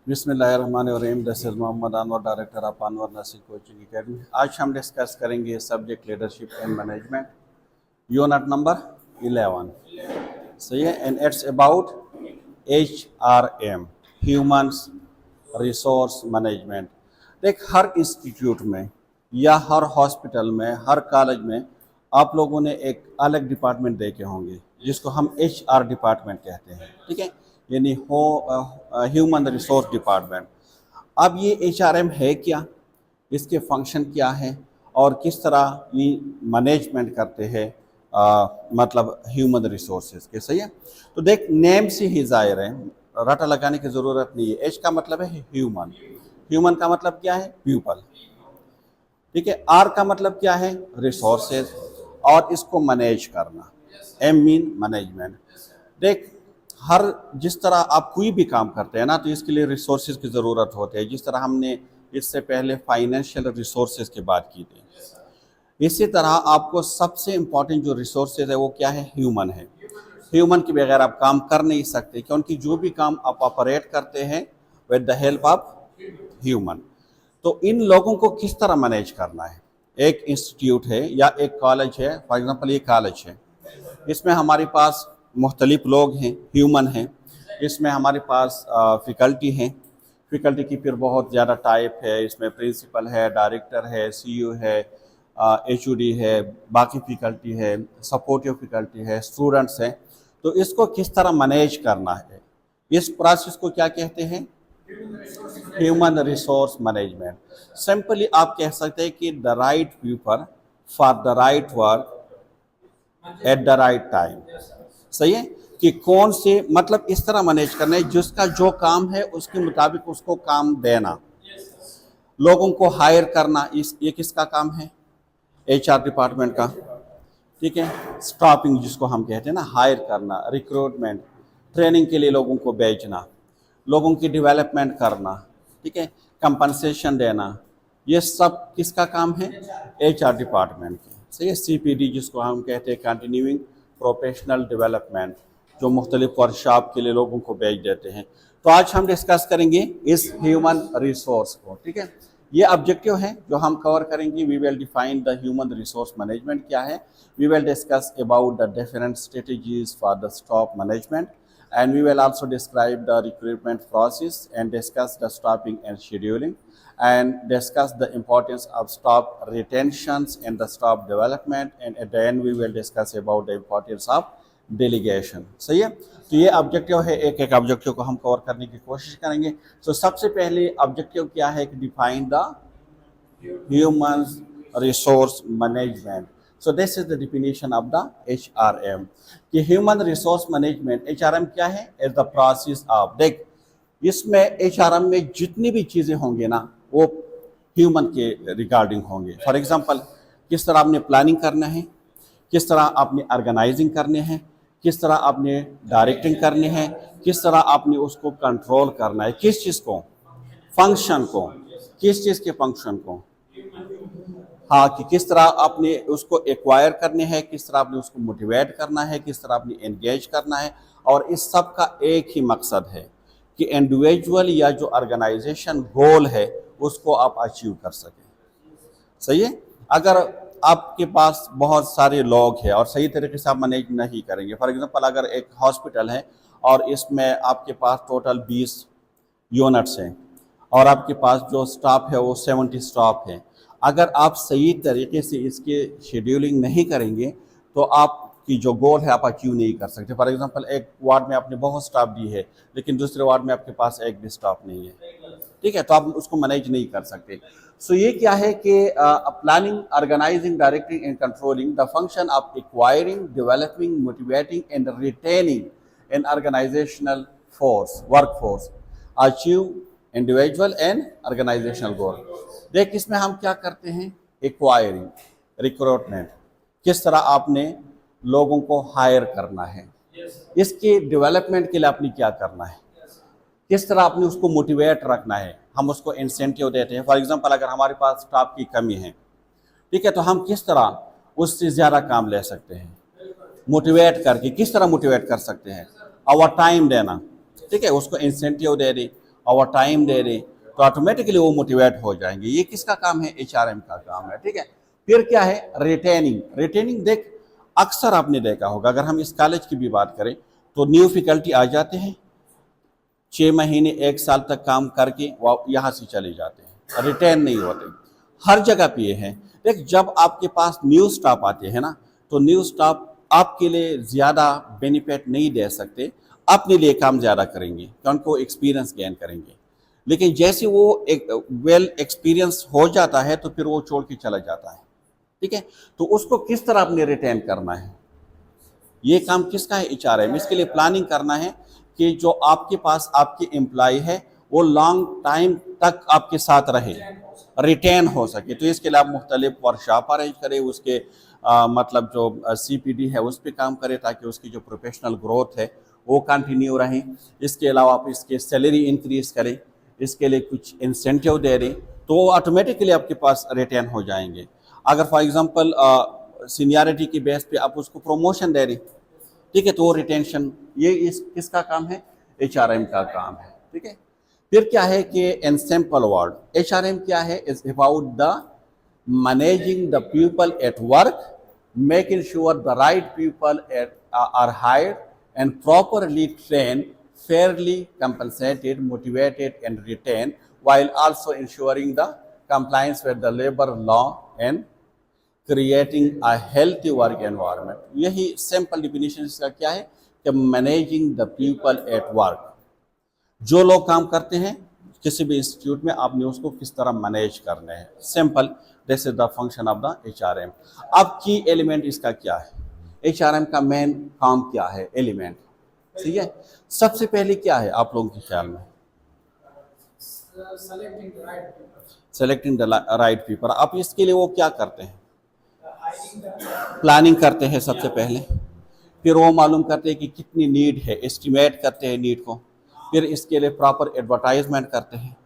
बिस्मिल्लाहिर्रहमानिर्रहीम। This is Mohammad Anwar, director of Anwar nursing coaching academy. आज हम डिस्कस करेंगे subject leadership and management, unit number 11। सही है, and it's about HRM, humans resource management. देख, हर इंस्टीट्यूट में या हर हॉस्पिटल में, हर कॉलेज में आप लोगों ने एक अलग डिपार्टमेंट देखे होंगे जिसको हम HR डिपार्टमेंट कहते हैं। ठीक है, यानी ह्यूमन रिसोर्स डिपार्टमेंट। अब ये HRM है क्या, इसके फंक्शन क्या है और किस तरह ये मैनेजमेंट करते हैं, मतलब ह्यूमन रिसोर्सेज के। सही है, तो देख, नेम से ही जाहिर है, रटा लगाने की ज़रूरत नहीं है। एच का मतलब है ह्यूमन, ह्यूमन का मतलब क्या है, पीपल। ठीक है, आर का मतलब क्या है, रिसोर्सेज, और इसको मैनेज करना। M mean management. देख, हर जिस तरह आप कोई भी काम करते हैं ना, तो इसके लिए रिसोर्सेज की ज़रूरत होती है। जिस तरह हमने इससे पहले फाइनेंशियल रिसोर्सेज की बात की थी, इसी तरह आपको सबसे इम्पॉर्टेंट जो रिसोर्सेज है वो क्या है, ह्यूमन है। ह्यूमन के बगैर आप काम कर नहीं सकते, क्योंकि जो भी काम आप ऑपरेट करते हैं with the help of human. तो इन लोगों को किस तरह मैनेज करना है। एक इंस्टीट्यूट है या एक कॉलेज है, फॉर एग्जांपल ये कॉलेज है, इसमें हमारे पास मुख्तलिफ लोग हैं, ह्यूमन हैं। इसमें हमारे पास फैकल्टी हैं। फैकल्टी की फिर बहुत ज़्यादा टाइप है, इसमें प्रिंसिपल है, डायरेक्टर है, CEO है, HOD है, बाकी फैकल्टी है, सपोर्टिव फैकल्टी है, स्टूडेंट्स हैं। तो इसको किस तरह मैनेज करना है, इस प्रोसेस को क्या कहते हैं, ह्यूमन रिसोर्स मैनेजमेंट। सिंपली आप कह सकते हैं कि the right people for the right work at the right time. सही है, कि कौन से, मतलब इस तरह मैनेज करना है जिसका जो काम है उसके मुताबिक उसको काम देना। लोगों को हायर करना, ये किसका काम है, HR डिपार्टमेंट का। ठीक है, स्टाफिंग जिसको हम कहते हैं ना, हायर करना, रिक्रूटमेंट, ट्रेनिंग के लिए लोगों को भेजना, लोगों की डेवलपमेंट करना। ठीक है, कंपनसेशन देना, ये सब किसका काम है, HR डिपार्टमेंट की। सही है, CPD जिसको हम कहते हैं, कंटिन्यूइंग प्रोफेशनल डेवलपमेंट, जो मुख्तलिफ वर्कशॉप के लिए लोगों को भेज देते हैं। तो आज हम डिस्कस करेंगे इस ह्यूमन रिसोर्स को। ठीक है, ये ऑब्जेक्टिव है जो हम कवर करेंगे। We will define the human resource management क्या है, we will discuss about the different strategies for the staff management, and we will also describe the recruitment process and discuss the staffing and scheduling, and discuss the importance of staff retentions and the staff development, and at the end we will discuss about the importance of delegation। सही है, तो ये objective है, एक एक objective को हम cover करने की कोशिश करेंगे। तो सबसे पहले ऑब्जेक्टिव क्या है कि define the human resource management. So this is the definition of the HRM कि ह्यूमन रिसोर्स मैनेजमेंट, HRM क्या है, इज द प्रोसेस ऑफ। देख, इसमें HRM में जितनी भी चीज़ें होंगी ना, वो ह्यूमन के रिगार्डिंग होंगे। फॉर एग्जांपल, किस तरह आपने प्लानिंग करना है, किस तरह आपने ऑर्गेनाइजिंग करने हैं, किस तरह आपने डायरेक्टिंग करनी है, किस तरह आपने उसको कंट्रोल करना है, किस चीज़ को, फंक्शन को, किस चीज़ के फंक्शन को, हाँ, कि किस तरह आपने उसको एक्वायर करने हैं, किस तरह आपने उसको मोटिवेट करना है, किस तरह आपने एंगेज करना है। और इस सब का एक ही मकसद है कि इंडिविजुअल या जो ऑर्गेनाइजेशन गोल है उसको आप अचीव कर सकें। सही है, अगर आपके पास बहुत सारे लोग हैं और सही तरीके से आप मैनेज नहीं करेंगे, फॉर एग्जांपल अगर एक हॉस्पिटल है और इसमें आपके पास टोटल 20 यूनिट्स हैं और आपके पास जो स्टाफ है वो 70 स्टाफ है, अगर आप सही तरीके से इसके शेड्यूलिंग नहीं करेंगे तो आपकी जो गोल है आप अचीव नहीं कर सकते। फॉर एग्जांपल, एक वार्ड में आपने बहुत स्टाफ दी है लेकिन दूसरे वार्ड में आपके पास एक भी स्टाफ नहीं है, ठीक है, तो आप उसको मैनेज नहीं कर सकते। सो ये क्या है कि planning, organising, directing and controlling the function of acquiring, developing, motivating and retaining an organisational force, work force, achieve individual and organisational goal. देख, इसमें हम क्या करते हैं, एक्वायरिंग, रिक्रूटमेंट, किस तरह आपने लोगों को हायर करना है, इसके डेवलपमेंट के लिए आपने क्या करना है, किस तरह आपने उसको मोटिवेट रखना है, हम उसको इंसेंटिव देते हैं। फॉर एग्जांपल, अगर हमारे पास स्टाफ की कमी है, ठीक है, तो हम किस तरह उससे ज़्यादा काम ले सकते हैं, मोटिवेट करके। किस तरह मोटिवेट कर सकते हैं, ओवर टाइम देना, ठीक है, उसको इंसेंटिव दे दें, और टाइम दे रहे, तो ऑटोमेटिकली वो मोटिवेट हो जाएंगे। ये किसका काम है? HRM का काम है, ठीक है। फिर क्या है? रिटेनिंग। रिटेनिंग देख, अक्सर आपने देखा होगा, अगर हम इस कॉलेज की भी बात करें तो न्यू फैकल्टी आ जाते हैं, 6 महीने 1 साल तक काम करके वो यहाँ से चले जाते हैं, रिटेन नहीं होते। हर जगह पे ये है। देख, जब आपके पास न्यू स्टाफ आते हैं ना, तो न्यू स्टाफ आपके लिए ज़्यादा बेनिफिट नहीं दे सकते, अपने लिए काम ज़्यादा करेंगे क्योंकि वो एक्सपीरियंस गेन करेंगे। लेकिन जैसे वो एक वेल एक्सपीरियंस हो जाता है तो फिर वो छोड़ के चला जाता है, ठीक है। तो उसको किस तरह आपने रिटेन करना है, ये काम किसका है? HRM। इसके लिए प्लानिंग करना है कि जो आपके पास आपके एम्प्लॉय है वो लॉन्ग टाइम तक आपके साथ रहे, रिटेन हो सके। तो इसके लिए आप मुख्तलिफ वर्कशॉप अरेंज करें, उसके मतलब जो CPD है उस पर काम करें ताकि उसकी जो प्रोफेशनल ग्रोथ है वो कंटिन्यू रहे। इसके अलावा आप इसके सैलरी इंक्रीज करें, इसके लिए कुछ इंसेंटिव दे दें, तो ऑटोमेटिकली आपके पास रिटेन हो जाएंगे। अगर फॉर एग्जांपल सीनियरिटी की बेस पे आप उसको प्रमोशन दे रहे, ठीक है, तो वो रिटेंशन, ये इस किसका काम है? HRM का काम है, ठीक है। फिर क्या है कि इन सिंपल वर्ड HRM क्या है? Is about the managing the people at work, making sure the right people are hired and properly train, fairly compensated, motivated and retained, while also ensuring the compliance with the labor law and creating a healthy work environment। यही simple definition इसका क्या है कि managing the people at work, जो लोग काम करते हैं किसी भी इंस्टीट्यूट में, आपने उसको किस तरह मैनेज करना है। Simple, this is the function of the HRM। अब की एलिमेंट इसका क्या है? HRM का मेन काम क्या है? एलिमेंट, ठीक है। सबसे पहले क्या है आप लोगों के ख्याल में? Selecting the right people. आप इसके लिए वो क्या करते हैं? प्लानिंग करते हैं सबसे पहले, फिर वो मालूम करते हैं कि कितनी नीड है, एस्टिमेट करते हैं नीड को, फिर इसके लिए प्रॉपर एडवर्टाइजमेंट करते हैं,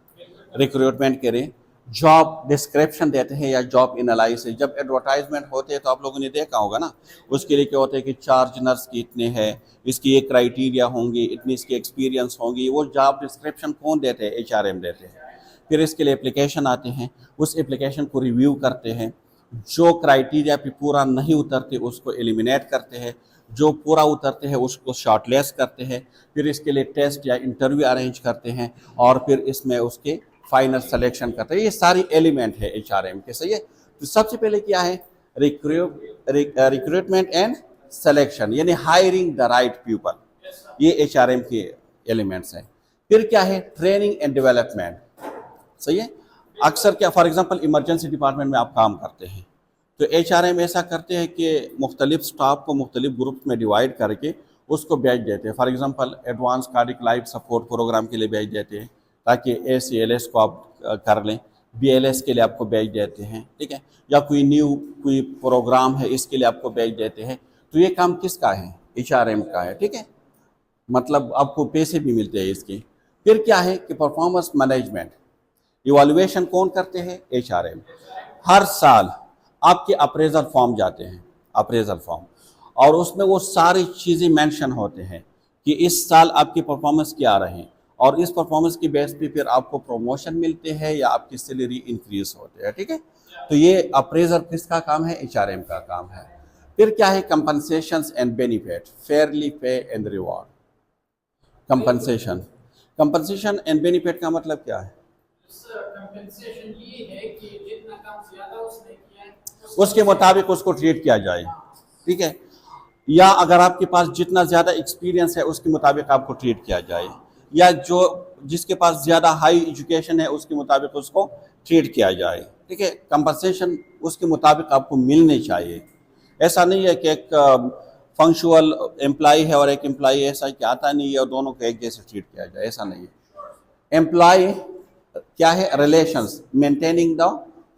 रिक्रूटमेंट करें, जॉब डिस्क्रिप्शन देते हैं या जॉब एनालिसिस। जब एडवर्टाइजमेंट होते हैं तो आप लोगों ने देखा होगा ना, उसके लिए क्या होता है कि चार्ज नर्स की इतने हैं, इसकी ये क्राइटेरिया होंगी, इतनी इसकी एक्सपीरियंस होंगी, वो जॉब डिस्क्रिप्शन कौन देते हैं? HRM देते हैं। फिर इसके लिए एप्लीकेशन आते हैं, उस एप्लीकेशन को रिव्यू करते हैं, जो क्राइटेरिया पे पूरा नहीं उतरते उसको एलिमिनेट करते हैं, जो पूरा उतरते हैं उसको शॉर्टलिस्ट करते हैं, फिर इसके लिए टेस्ट या इंटरव्यू अरेंज करते हैं और फिर इसमें उसके फाइनल सिलेक्शन करते हैं। ये सारी एलिमेंट है HRM के, सही है। तो सबसे पहले क्या है? रिक्रूटमेंट एंड सिलेक्शन, यानी हायरिंग द राइट पीपल, ये HRM के एलिमेंट्स हैं। फिर क्या है? ट्रेनिंग एंड डेवलपमेंट, सही है। अक्सर क्या, फॉर एग्जांपल इमरजेंसी डिपार्टमेंट में आप काम करते हैं तो HRM ऐसा करते हैं कि मुख्तलिफ स्टाफ को मुख्तलिफ ग्रुप में डिवाइड करके उसको भेज देते हैं। For example advance cardiac life support program के लिए भेज देते हैं ताकि ACLS को आप कर लें, BLS के लिए आपको भेज देते हैं, ठीक है, या कोई प्रोग्राम है इसके लिए आपको भेज देते हैं। तो ये काम किसका है? HRM का है, ठीक है, मतलब आपको पैसे भी मिलते हैं इसके। फिर क्या है कि परफॉर्मेंस मैनेजमेंट, इवैल्यूएशन कौन करते हैं? HRM। हर साल आपके अप्रेजल फॉर्म जाते हैं, अप्रेजल फॉर्म, और उसमें वो सारी चीज़ें मेंशन होते हैं कि इस साल आपकी परफॉर्मेंस क्या रहे, और इस परफॉर्मेंस की बेस पे फिर आपको प्रमोशन मिलते हैं या आपकी सैलरी इंक्रीज होते हैं, ठीक है। तो ये अप्रेजल किसका काम है? HRM का काम है। फिर क्या है? कंपनसेशंस एंड बेनिफिट, फेयरली पे and reward. Compensation and benefit का मतलब क्या है? कंपनसेशन ये है कि जितना काम ज्यादा उसने किया है उसके मुताबिक उसको ट्रीट किया जाए, ठीक है, या अगर आपके पास जितना ज़्यादा एक्सपीरियंस है उसके मुताबिक आपको ट्रीट किया जाए, या जो जिसके पास ज़्यादा हाई एजुकेशन है उसके मुताबिक उसको ट्रीट किया जाए, ठीक है। कंपनसेशन उसके मुताबिक आपको मिलनी चाहिए। ऐसा नहीं है कि एक फंक्शुअल एम्प्लॉय है और एक एम्प्लॉय ऐसा कि आता नहीं है और दोनों को एक जैसे ट्रीट किया जाए, ऐसा नहीं है। एम्प्लॉय क्या है? Relations, maintaining the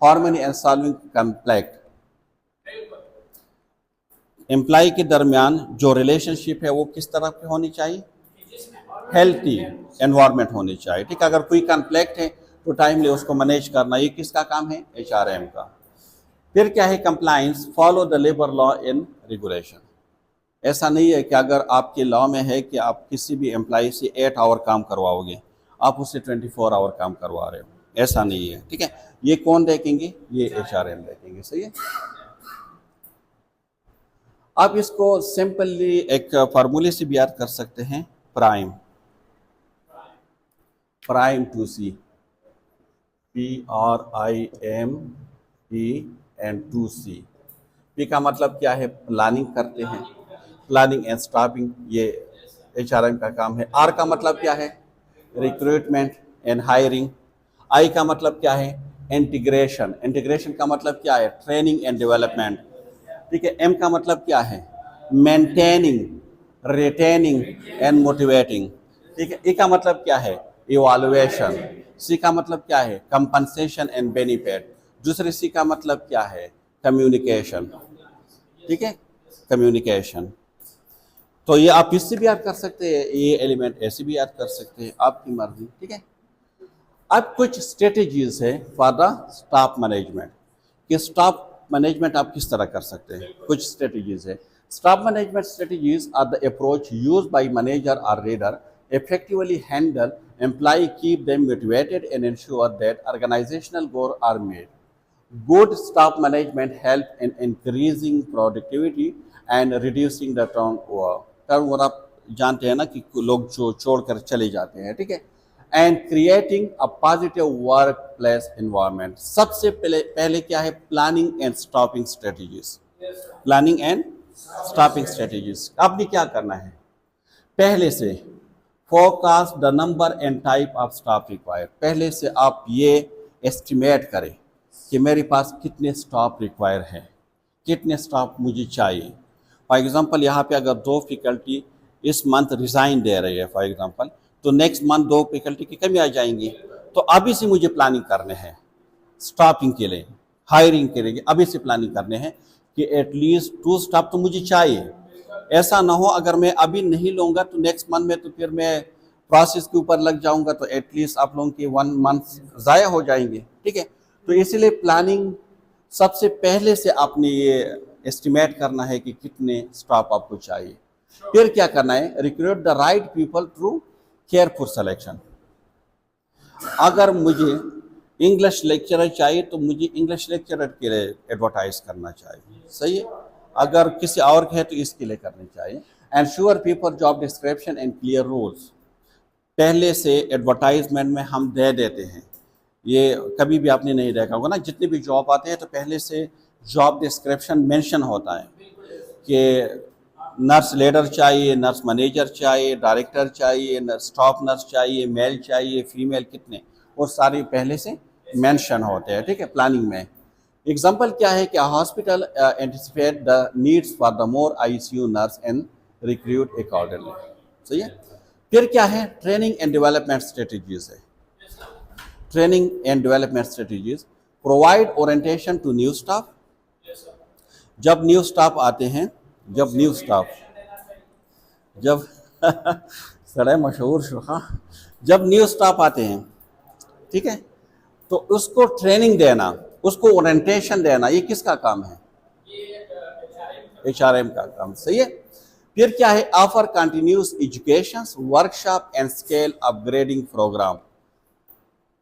harmony and solving conflict. Employ के दरमियान जो रिलेशनशिप है वो किस तरह की होनी चाहिए? हेल्थी एनवायरनमेंट होनी चाहिए, ठीक है। अगर कोई कॉन्फ्लिक्ट है तो टाइमली उसको मैनेज करना, ये किसका काम है? HRM का। फिर क्या है? Compliance, follow the labour law in regulation. ऐसा नहीं है कि अगर आपके लॉ में है कि आप किसी भी एम्प्लॉय से 8 आवर काम करवाओगे, आप उससे 24 आवर काम करवा रहे हो, ऐसा नहीं है, ठीक है। ये कौन देखेंगे? ये HRM देखेंगे, सही है। आप इसको सिंपली एक फार्मूले से भी याद कर सकते हैं, prime two C, PRIME and 2C। P का मतलब क्या है? प्लानिंग करते हैं, प्लानिंग एंड स्टाफिंग, ये HRM का काम है। R का मतलब क्या है? Recruitment and hiring. I का मतलब क्या है? इंटीग्रेशन, इंटीग्रेशन का मतलब क्या है? ट्रेनिंग एंड डेवलपमेंट, ठीक है। M का मतलब क्या है? मेंटेनिंग, रिटेनिंग एंड मोटिवेटिंग, ठीक है। E का मतलब क्या है? इवालुएशन। C का मतलब क्या है? Compensation and benefit. दूसरे C का मतलब क्या है? कम्युनिकेशन, ठीक है, कम्युनिकेशन। तो ये आप इससे भी याद कर सकते हैं, ये एलिमेंट ऐसे भी याद कर सकते हैं, आपकी मर्जी, ठीक है। अब कुछ स्ट्रेटेजीज है फॉर द स्टाफ मैनेजमेंट, कि स्टाफ मैनेजमेंट आप किस तरह कर सकते हैं। कुछ स्ट्रेटेजीज है। Staff management strategies are the approach used by manager और leader effectively handle employee, keep them motivated and ensure that organizational goals are met. Good staff management help in increasing productivity and reducing the turnover। Turnover आप जानते हैं ना कि लोग जो छोड़कर चले जाते हैं, ठीक है। And creating a positive work place environment. सबसे पहले क्या है? Planning and staffing strategies. Planning and staffing strategies आपने क्या करना है? पहले से forecast the number and type of staff required. पहले से आप ये एस्टिमेट करें कि मेरे पास कितने स्टाफ रिक्वायर हैं, कितने स्टाफ मुझे चाहिए। फॉर एग्जांपल यहाँ पे अगर 2 फैकल्टी इस मंथ रिज़ाइन दे रही है फॉर एग्जांपल, तो नेक्स्ट मंथ 2 फैकल्टी की कमी आ जाएंगी। तो अभी से मुझे प्लानिंग करने हैं स्टाफिंग के लिए, हायरिंग के लिए अभी से प्लानिंग करने हैं कि एटलीस्ट 2 स्टाफ तो मुझे चाहिए। ऐसा ना हो अगर मैं अभी नहीं लूँगा तो नेक्स्ट मंथ में तो फिर मैं प्रोसेस के ऊपर लग जाऊँगा, तो एटलीस्ट आप लोगों के 1 मंथ ज़ाया हो जाएंगे, ठीक है। तो इसलिए प्लानिंग सबसे पहले से आपने ये एस्टिमेट करना है कि कितने स्टाफ आपको चाहिए। फिर क्या करना है? Recruit the right people through careful selection. अगर मुझे इंग्लिश लेक्चरर चाहिए तो मुझे इंग्लिश लेक्चरर के लिए एडवर्टाइज करना चाहिए, सही है। अगर किसी और के है तो इसके लिए करनी चाहिए। Ensure people job description and clear rules. पहले से एडवर्टाइजमेंट में हम दे देते हैं, ये कभी भी आपने नहीं देखा होगा ना, जितने भी जॉब आते हैं तो पहले से जॉब डिस्क्रिप्शन मेंशन होता है कि नर्स लीडर चाहिए, नर्स मैनेजर चाहिए, डायरेक्टर चाहिए, स्टाफ नर्स चाहिए, मेल चाहिए, फीमेल कितने, वो सारे पहले से मेंशन होते हैं, ठीक है, प्लानिंग में। एग्जाम्पल क्या है कि hospital anticipate the needs for the more ICU nurse and recruit accordingly, सही है। फिर क्या है? ट्रेनिंग एंड डेवलपमेंट स्ट्रेटेजीज है। Training and development strategies provide orientation to new staff. जब न्यू स्टाफ आते हैं, जब सड़े मशहूर शुखा, जब न्यू स्टाफ आते हैं, ठीक है, तो उसको ट्रेनिंग देना, उसको ओरिएंटेशन देना, ये किसका काम है? HRM का काम, सही है। फिर क्या है? Offer continuous education, workshop and scale upgrading program,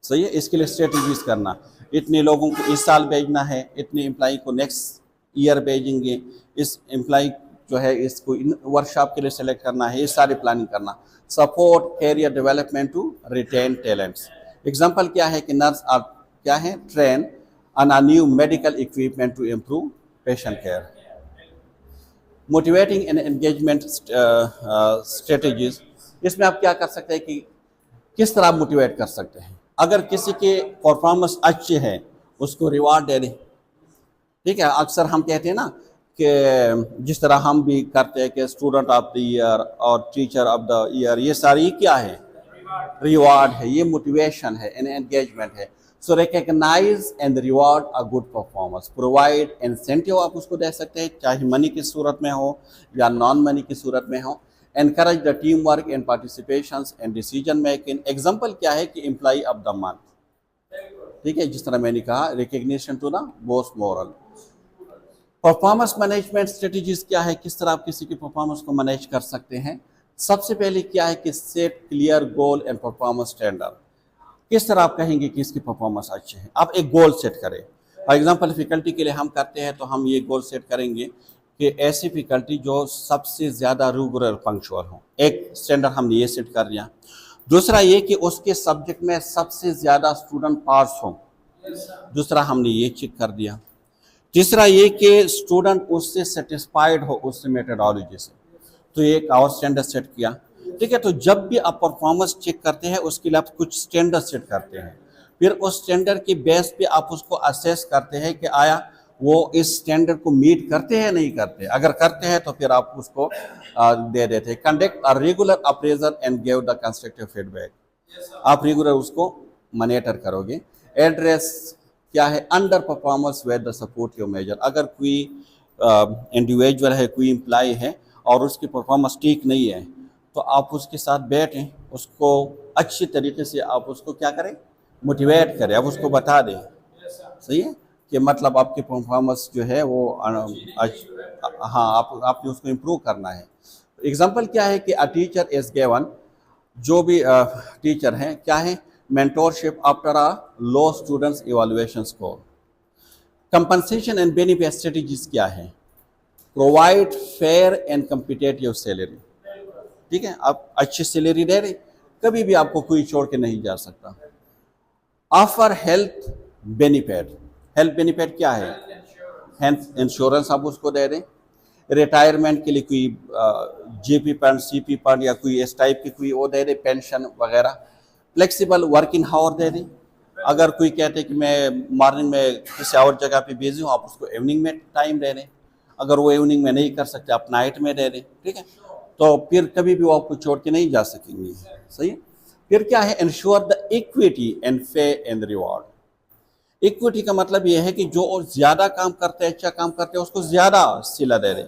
सही है। इसके लिए स्ट्रेटेजीज करना, इतने लोगों को इस साल भेजना है, इतने एम्प्लॉई को नेक्स्ट ईयर भेजेंगे, इस एम्प्लॉई जो है इसको वर्कशॉप के लिए सेलेक्ट करना है, ये सारी प्लानिंग करना। Support career development to retain talents. Example क्या है कि नर्स आप क्या है? Train on a new medical equipment to improve patient care. Motivating and engagement strategies, इसमें आप क्या कर सकते हैं कि किस तरह मोटिवेट कर सकते हैं। अगर किसी के परफॉर्मेंस अच्छे हैं उसको रिवार्ड दे दें, ठीक है। अक्सर हम कहते हैं ना कि जिस तरह हम भी करते हैं कि स्टूडेंट ऑफ द ईयर और टीचर ऑफ द ईयर, ये सारी क्या है? रिवार्ड है, ये मोटिवेशन है, एंगेजमेंट है। So recognise and reward a good performance, provide incentive आप उसको दे सकते हैं, चाहे मनी की सूरत में हो या नॉन मनी की सूरत में हो। Encourage the team work and participation and decision making. Example क्या है कि एम्प्लॉय ऑफ द मंथ, ठीक है, जिस तरह मैंने कहा, recognition to the boost morale. Performance management strategies क्या है? किस तरह आप किसी की परफॉर्मेंस को मैनेज कर सकते हैं? सबसे पहले क्या है कि set clear goal and performance standard. किस तरह आप कहेंगे कि इसकी परफॉर्मेंस अच्छी है? आप एक गोल सेट करें। फॉर एग्जांपल फैकल्टी के लिए हम करते हैं तो हम ये गोल सेट करेंगे कि ऐसी फैकल्टी जो सबसे ज़्यादा रेगुलर पंक्चुअल हो, एक स्टैंडर्ड हमने ये सेट कर लिया। दूसरा ये कि उसके सब्जेक्ट में सबसे ज़्यादा स्टूडेंट पास हो, दूसरा हमने ये चेक कर दिया। तीसरा ये कि स्टूडेंट उससे सेटिस्फाइड हो उससे मेथोडोलॉजी से, तो ये एक और स्टैंडर्ड सेट किया। ठीक है, तो जब भी आप परफॉर्मेंस चेक करते हैं उसके लिए आप कुछ स्टैंडर्ड सेट करते हैं, फिर उस स्टैंडर्ड के बेस पे आप उसको असेस करते हैं कि आया वो इस स्टैंडर्ड को मीट करते हैं नहीं करते। अगर करते हैं तो फिर आप उसको दे देते हैं। Conduct a regular appraisal and give the constructive feedback. आप रेगुलर उसको मॉनिटर करोगे। एड्रेस क्या है? Under performance with the support your measure. अगर कोई इंडिविजुअल है, कोई एम्प्लॉय है और उसकी परफॉर्मेंस ठीक नहीं है तो आप उसके साथ बैठें, उसको अच्छी तरीके से आप उसको क्या करें, मोटिवेट करें, आप उसको बता दें, सही है, कि मतलब आपकी परफॉर्मेंस जो है वो हाँ आपने उसको इम्प्रूव करना है। एग्जाम्पल क्या है कि अ टीचर इज गिवन, जो भी टीचर हैं क्या है, mentorship after a low students evaluation score. Compensation and benefit strategies क्या है? Provide fair and competitive salary. ठीक है, आप अच्छी सैलरी दे रहे, कभी भी आपको कोई छोड़ के नहीं जा सकता। Offer health benefit. Health benefit क्या है? हेल्थ इंश्योरेंस आप उसको दे दें। रिटायरमेंट के लिए कोई जीपी फंड, सीपी फंड या कोई इस टाइप की कोई वो दे दे, पेंशन वगैरह। फ्लेक्सिबल वर्किंग हावर दे दें। अगर कोई कहते कि मैं मॉर्निंग में किसी और जगह पे बिजी हूँ, आप उसको इवनिंग में टाइम दे दें। अगर वो इवनिंग में नहीं कर सकते आप नाइट में दे दें। ठीक है, तो फिर कभी भी वो आपको छोड़ के नहीं जा सकेंगे, सही है। फिर क्या है? Ensure the equity and fair and reward. Equity का मतलब ये है कि जो ज्यादा काम करते हैं, अच्छा काम करते हैं, उसको ज्यादा सिला दे रहे,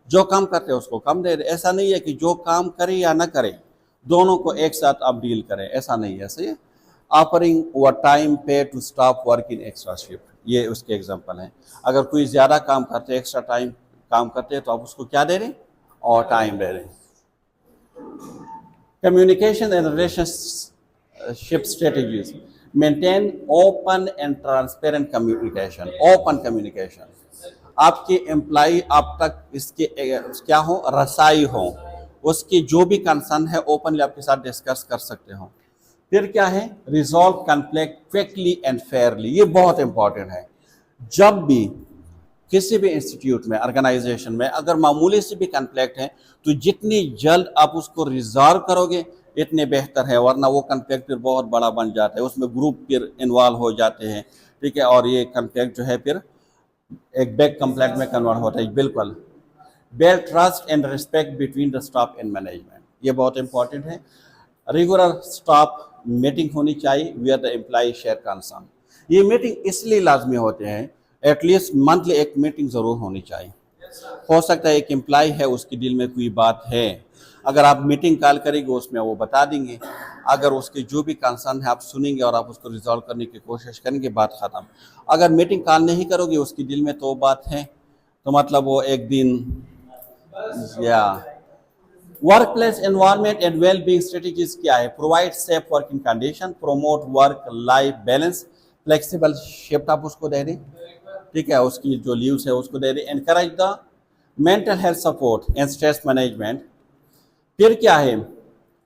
जो काम करते हैं उसको कम दे रहे। ऐसा नहीं है कि जो काम करे या ना करे दोनों को एक साथ आप डील करें, ऐसा नहीं है, सही है। Offering over time pay to stop work in extra shift, ये उसके एग्जांपल हैं। अगर कोई ज्यादा काम करते हैं, एक्स्ट्रा टाइम काम करते हैं, तो आप उसको क्या दे रहे हैं? और टाइम दे रहे हैं। Communication and relationship strategies. Maintain open and transparent communication. Open communication, आपके एम्प्लॉय आप तक इसके क्या हो, रसाई हो, उसकी जो भी कंसर्न है ओपनली आपके साथ डिस्कस कर सकते हो। फिर क्या है? Resolve conflict quickly and Fairlie. ये बहुत इंपॉर्टेंट है। जब भी किसी भी इंस्टीट्यूट में, ऑर्गेनाइजेशन में अगर मामूली से भी कॉन्फ्लिक्ट है तो जितनी जल्द आप उसको रिजॉल्व करोगे इतने बेहतर है, वरना वो कॉन्फ्लिक्ट फिर बहुत बड़ा बन जाता है, उसमें ग्रुप फिर इन्वॉल्व हो जाते हैं। ठीक है, और ये कॉन्फ्लिक्ट जो है फिर एक बैक कंप्लेंट में कन्वर्ट होता है। बिल्कुल। Build trust and respect between the staff and management, ये बहुत इंपॉर्टेंट है। रेगुलर स्टाफ मीटिंग होनी चाहिए where the employ share concern. ये मीटिंग इसलिए लाजमी होते हैं, एटलीस्ट मंथली एक मीटिंग जरूर होनी चाहिए। हो सकता है एक एम्प्लॉय है उसकी दिल में कोई बात है, अगर आप मीटिंग कॉल करेंगे उसमें वो बता देंगे। अगर उसके जो भी कंसर्न है आप सुनेंगे और आप उसको रिजॉल्व करने की कोशिश करेंगे, बात खत्म। अगर मीटिंग कॉल नहीं करोगे, उसकी दिल में तो बात है, तो मतलब वो एक दिन या work place environment and well being strategies क्या है? Provide safe working condition, promote work life balance, flexible shift आप उसको दे दें। ठीक है, उसकी जो लीव्स है उसको दे दें। Encourage the mental health support and stress management. फिर क्या है?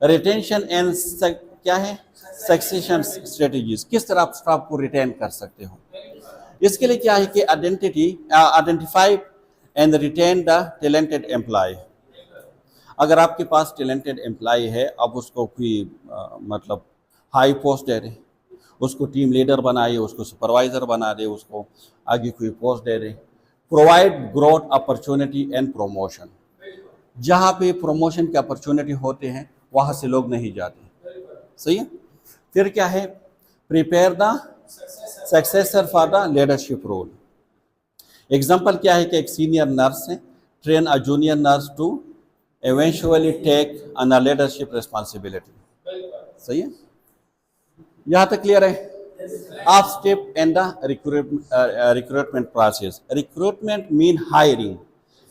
रिटेंशन एंड क्या है? सक्सेशन स्ट्रेटजीज, किस तरह आप स्टाफ को रिटेन कर सकते हो। इसके लिए क्या है कि identify and retain the talented employ. अगर आपके पास टैलेंटेड एम्प्लॉय है, आप उसको कोई मतलब हाई पोस्ट दे रहे, उसको टीम लीडर बनाइए, उसको सुपरवाइजर बना दे, उसको आगे कोई post they they. Provide growth opportunity and promotion, जहाँ पे प्रमोशन के अपॉर्चुनिटी होते हैं वहाँ से लोग नहीं जाते, सही है। फिर क्या है? Prepare the successor for the leadership role. Example क्या है कि एक सीनियर नर्स है, train a junior nurse to eventually take on a leadership responsibility, सही है। यहाँ तक क्लियर है। आप step in the recruitment process. Recruitment mean hiring,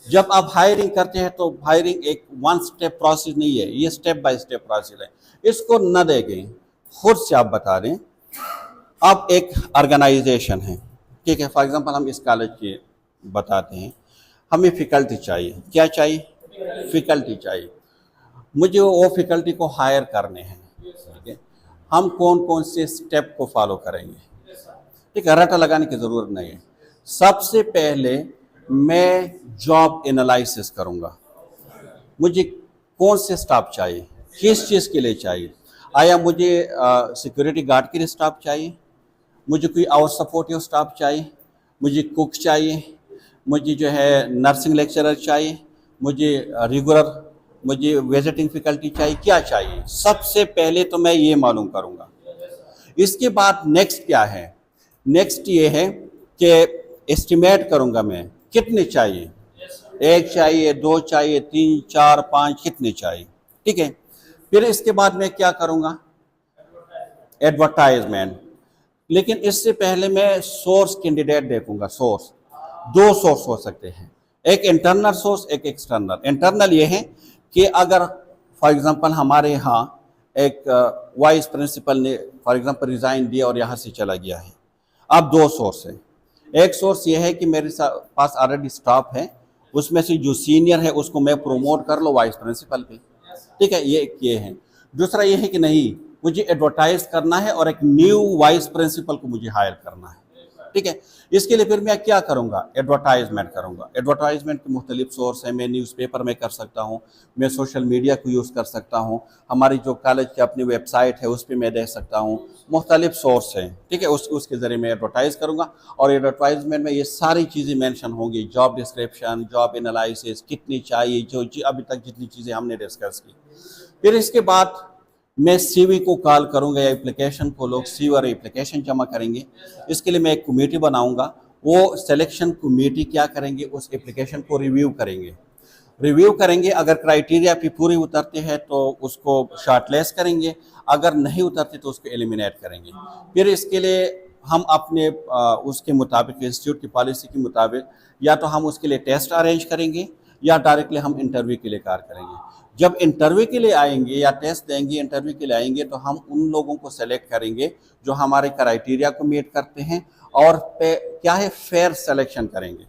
जब आप हायरिंग करते हैं तो हायरिंग एक वन स्टेप प्रोसेस नहीं है, ये स्टेप बाय स्टेप प्रोसेस है। इसको न देखें, खुद से आप बता दें। अब एक ऑर्गेनाइजेशन है, ठीक है, फॉर एग्जांपल हम इस कॉलेज के बताते हैं, हमें फैकल्टी चाहिए। क्या चाहिए? फैकल्टी चाहिए। मुझे वो फैकल्टी को हायर करने हैं, ठीक है। हम कौन कौन से स्टेप को फॉलो करेंगे? ठीक है, रटा लगाने की ज़रूरत नहीं है। सबसे पहले मैं जॉब एनालिसिस करूँगा। मुझे कौन से स्टाफ चाहिए, किस चीज़ के लिए चाहिए। आया मुझे सिक्योरिटी गार्ड के लिए स्टाफ चाहिए, मुझे कोई और सपोर्टिव स्टाफ चाहिए, मुझे कुक चाहिए, मुझे जो है नर्सिंग लेक्चरर चाहिए, मुझे रेगुलर, मुझे विजिटिंग फैकल्टी चाहिए, क्या चाहिए? सबसे पहले तो मैं ये मालूम करूँगा। इसके बाद नेक्स्ट क्या है? नेक्स्ट ये है कि एस्टिमेट करूँगा मैं कितने चाहिए, एक चाहिए, दो चाहिए, तीन, चार, पाँच, कितने चाहिए, ठीक है। फिर इसके बाद मैं क्या करूँगा? एडवर्टाइजमेंट। लेकिन इससे पहले मैं सोर्स कैंडिडेट देखूंगा। सोर्स, दो सोर्स हो सकते हैं, एक इंटरनल सोर्स, एक एक्सटर्नल। इंटरनल ये है कि अगर फॉर एग्जांपल हमारे यहाँ एक वाइस प्रिंसिपल ने फॉर एग्जांपल रिज़ाइन दिया और यहाँ से चला गया है, अब दो सोर्स है। एक सोर्स ये है कि मेरे पास ऑलरेडी स्टाफ है, उसमें से जो सीनियर है उसको मैं प्रमोट कर लो वाइस प्रिंसिपल पे, ठीक है, ये है। दूसरा ये है कि नहीं, मुझे एडवर्टाइज करना है और एक न्यू वाइस प्रिंसिपल को मुझे हायर करना है, ठीक है। इसके लिए फिर मैं क्या करूँगा? एडवर्टाइजमेंट करूँगा। एडवर्टाइजमेंट के मुख्तलिफ सोर्स हैं, मैं न्यूज़पेपर में कर सकता हूँ, मैं सोशल मीडिया को यूज़ कर सकता हूँ, हमारी जो कॉलेज की अपनी वेबसाइट है उस पर मैं दे सकता हूँ, मुख्तलिफ सोर्स हैं, ठीक है। उसके ज़रिए मैं एडवर्टाइज़ करूँगा और एडवर्टाइजमेंट में ये सारी चीज़ें मेंशन होंगी, जॉब डिस्क्रिप्शन, जॉब एनालिसिस, कितनी चाहिए, जो अभी तक जितनी चीज़ें हमने डिस्कस की। फिर इसके बाद मैं सीवी को कॉल करूंगा या एप्लीकेशन को, लोग सीवी और एप्लीकेशन जमा करेंगे। इसके लिए मैं एक कमेटी बनाऊंगा, वो सिलेक्शन कमेटी क्या करेंगे, उस एप्लीकेशन को रिव्यू करेंगे। अगर क्राइटेरिया पे पूरे उतरते हैं तो उसको शॉर्टलिस्ट करेंगे, अगर नहीं उतरते तो उसको एलिमिनेट करेंगे। फिर इसके लिए हम अपने उसके मुताबिक, इंस्टीट्यूट की पॉलिसी के मुताबिक, या तो हम उसके लिए टेस्ट अरेंज करेंगे या डायरेक्टली हम इंटरव्यू के लिए कार्य करेंगे। जब इंटरव्यू के लिए आएंगे या टेस्ट देंगे, इंटरव्यू के लिए आएंगे तो हम उन लोगों को सेलेक्ट करेंगे जो हमारे क्राइटेरिया को मीट करते हैं और क्या है, फेयर सिलेक्शन करेंगे,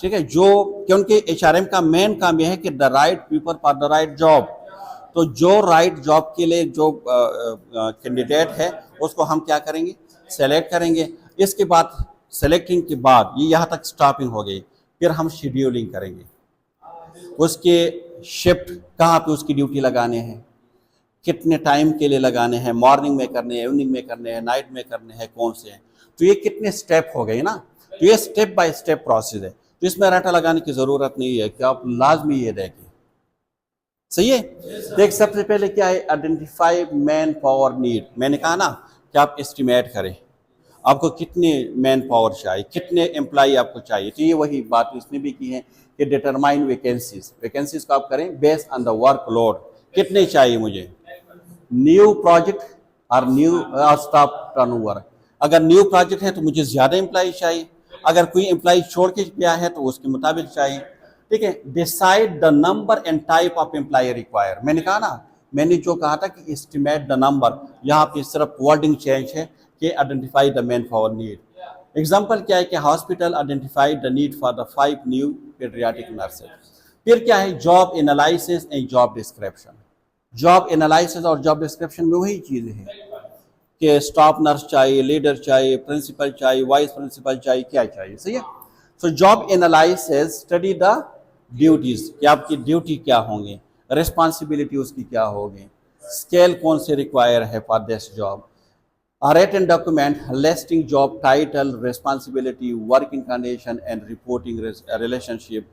ठीक है। जो क्योंकि एचआरएम का मेन काम यह है कि the right people for the right job. तो जो राइट जॉब के लिए जो कैंडिडेट है उसको हम क्या करेंगे, सेलेक्ट करेंगे। इसके बाद सेलेक्टिंग के बाद ये यहाँ तक स्टाफिंग हो गई, फिर हम शेड्यूलिंग करेंगे, उसके शिफ्ट कहाँ पे उसकी ड्यूटी लगाने हैं, कितने टाइम के लिए लगाने हैं, मॉर्निंग में करने हैं, इवनिंग में करने हैं, नाइट में करने हैं, कौन से हैं। तो ये कितने स्टेप हो गए ना, तो ये स्टेप बाय स्टेप प्रोसेस है। तो इसमें रटा लगाने की ज़रूरत नहीं है कि आप लाजमी ये देखें, सही है। देख, सबसे पहले क्या है, आइडेंटिफाई मैन पावर नीड। मैंने कहा ना कि आप एस्टिमेट करें आपको कितने मैन पावर चाहिए, कितने एम्प्लॉई आपको चाहिए। तो ये वही बात इसने भी की है कि डिटरमाइन वैकेंसीज को आप करें based on the work load, कितने चाहिए मुझे। न्यू प्रोजेक्ट और न्यू स्टाफ टर्नओवर, अगर न्यू प्रोजेक्ट है तो मुझे ज़्यादा एम्प्लॉई चाहिए, अगर कोई एम्प्लॉई छोड़ के गया है तो उसके मुताबिक चाहिए, ठीक है। Decide the number and type of employ require. मैंने कहा ना, मैंने जो कहा था कि एस्टिमेट द नंबर, यहाँ पे सिर्फ वर्डिंग चेंज है कि identify the man power need. Example क्या है कि hospital identified the need for the 5 new paediatric nurses. फिर क्या है, job analysis and job description. Job analysis और जॉब डिस्क्रिप्शन में वही चीज़ें हैं कि स्टाफ नर्स चाहिए, लीडर चाहिए, प्रिंसिपल चाहिए, वाइस प्रिंसिपल चाहिए, क्या चाहिए, सही है। So job analysis study the duties, कि आपकी ड्यूटी क्या होंगे, रिस्पॉन्सिबिलिटी उसकी क्या होगी, स्केल कौन से रिक्वायर है for this job. A written document listing job title, responsibility, working condition and reporting relationship,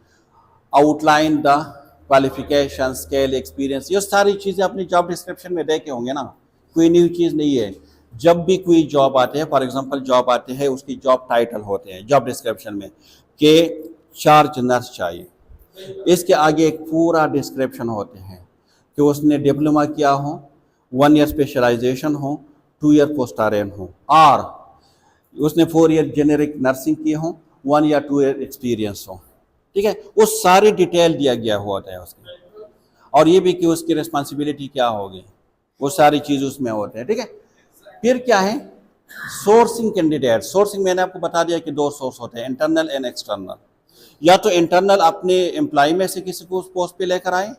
outline the qualification, scale, experience। ये सारी चीज़ें अपनी जॉब डिस्क्रिप्शन में देखे होंगे ना, कोई न्यू चीज़ नहीं है। जब भी कोई जॉब आते हैं, फॉर एग्जांपल जॉब आते हैं, उसकी जॉब टाइटल होते हैं जॉब डिस्क्रिप्शन में कि चार्ज नर्स चाहिए, इसके आगे एक पूरा डिस्क्रिप्शन होते हैं कि उसने डिप्लोमा किया हो, 1 ईयर स्पेशलाइजेशन हो, 2 ईयर पोस्ट RN हो, और उसने 4 ईयर जेनेरिक नर्सिंग की हो, 1 या 2 ईयर एक्सपीरियंस हो, ठीक है, वो सारी डिटेल दिया गया होता है उसके, और ये भी कि उसकी रिस्पॉन्सिबिलिटी क्या होगी, वो सारी चीज़ उसमें होते हैं। ठीक है, फिर क्या है सोर्सिंग कैंडिडेट। सोर्सिंग मैंने आपको बता दिया कि दो सोर्स होते हैं, इंटरनल एंड एक्सटर्नल। या तो इंटरनल अपने एम्प्लॉय में से किसी को उस पोस्ट पे लेकर आए,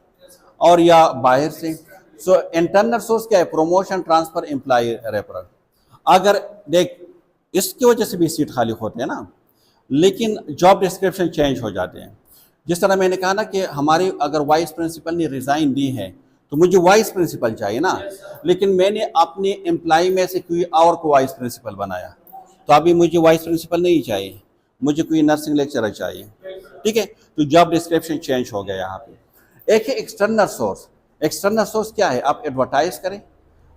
और या बाहर से। सो इंटरनल सोर्स क्या है, प्रमोशन, ट्रांसफर, एम्प्लॉय रेफरल। अगर देख इसकी वजह से भी सीट खाली होते हैं ना, लेकिन जॉब डिस्क्रिप्शन चेंज हो जाते हैं। जिस तरह मैंने कहा ना कि हमारी अगर वाइस प्रिंसिपल ने रिज़ाइन दी है तो मुझे वाइस प्रिंसिपल चाहिए ना, लेकिन मैंने अपने एम्प्लॉय में से कोई और को वाइस प्रिंसिपल बनाया, तो अभी मुझे वाइस प्रिंसिपल नहीं चाहिए, मुझे कोई नर्सिंग लेक्चरर चाहिए। ठीक है, तो जॉब डिस्क्रिप्शन चेंज हो गया यहाँ पे। एक है एक्सटर्नल सोर्स। एक्सटर्नल सोर्स क्या है, आप एडवर्टाइज करें,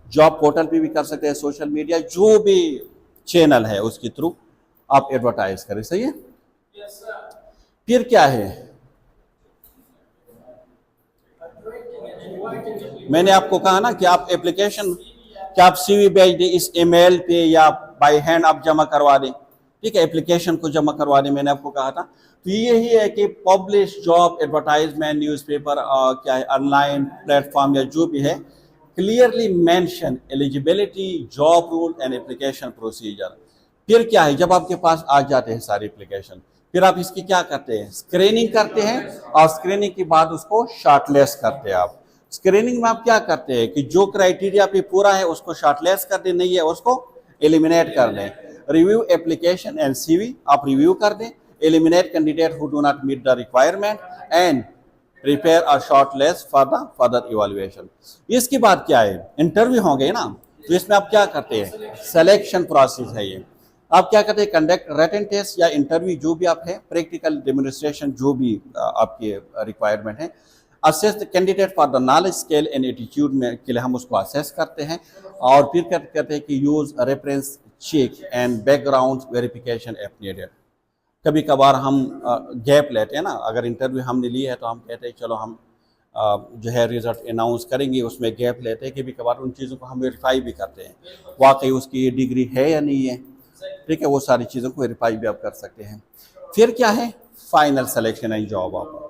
जॉब पोर्टल पे भी कर सकते हैं, सोशल मीडिया जो भी चैनल है उसके थ्रू आप एडवर्टाइज करें। सही है। फिर क्या है, मैंने आपको कहा ना कि आप एप्लीकेशन, कि आप सीवी भेज दें इस ईमेल पे या बाय हैंड आप जमा करवा दें। ठीक है, एप्लीकेशन को जमा करवा दें, मैंने आपको कहा था। तो यही है कि पब्लिश जॉब एडवर्टाइजमेंट, न्यूज़पेपर, क्या है ऑनलाइन प्लेटफॉर्म या जो भी है, clearly mention eligibility, job rule and application procedure. फिर क्या है, जब आपके पास आ जाते हैं सारे एप्लीकेशन, फिर आप इसकी क्या करते हैं, स्क्रीनिंग करते हैं, और स्क्रीनिंग के बाद उसको शॉर्टलिस्ट करते हैं। आप स्क्रीनिंग में आप क्या करते हैं कि जो क्राइटेरिया पे पूरा है उसको शॉर्टलिस्ट कर दें, नहीं है उसको एलिमिनेट कर दें। रिव्यू एप्लीकेशन एंड सीवी, आप रिव्यू कर दें, eliminate candidate who do not meet the requirement and prepare a short list for the further evaluation. इसके बाद क्या है, इंटरव्यू होंगे ना, तो इसमें आप क्या करते हैं, सिलेक्शन प्रोसेस है ये। आप क्या करते हैं, कंडक्ट रिटन टेस्ट या इंटरव्यू जो भी आप है, प्रैक्टिकल डेमोन्स्ट्रेशन जो भी आपके रिक्वायरमेंट है। Assess the candidate for the knowledge scale and attitude में के लिए हम उसको असेस करते हैं, और फिर करते हैं कि use reference check and background verification if needed. कभी कभार हम गैप लेते हैं ना, अगर इंटरव्यू हमने ली है तो हम कहते हैं चलो हम जो है रिजल्ट अनाउंस करेंगे, उसमें गैप लेते हैं। कभी कभार उन चीज़ों को हम वेरीफाई भी करते हैं, वाकई उसकी डिग्री है या नहीं है। ठीक है, वो सारी चीज़ों को वेरीफाई भी आप कर सकते हैं। फिर क्या है, final selection and job offer.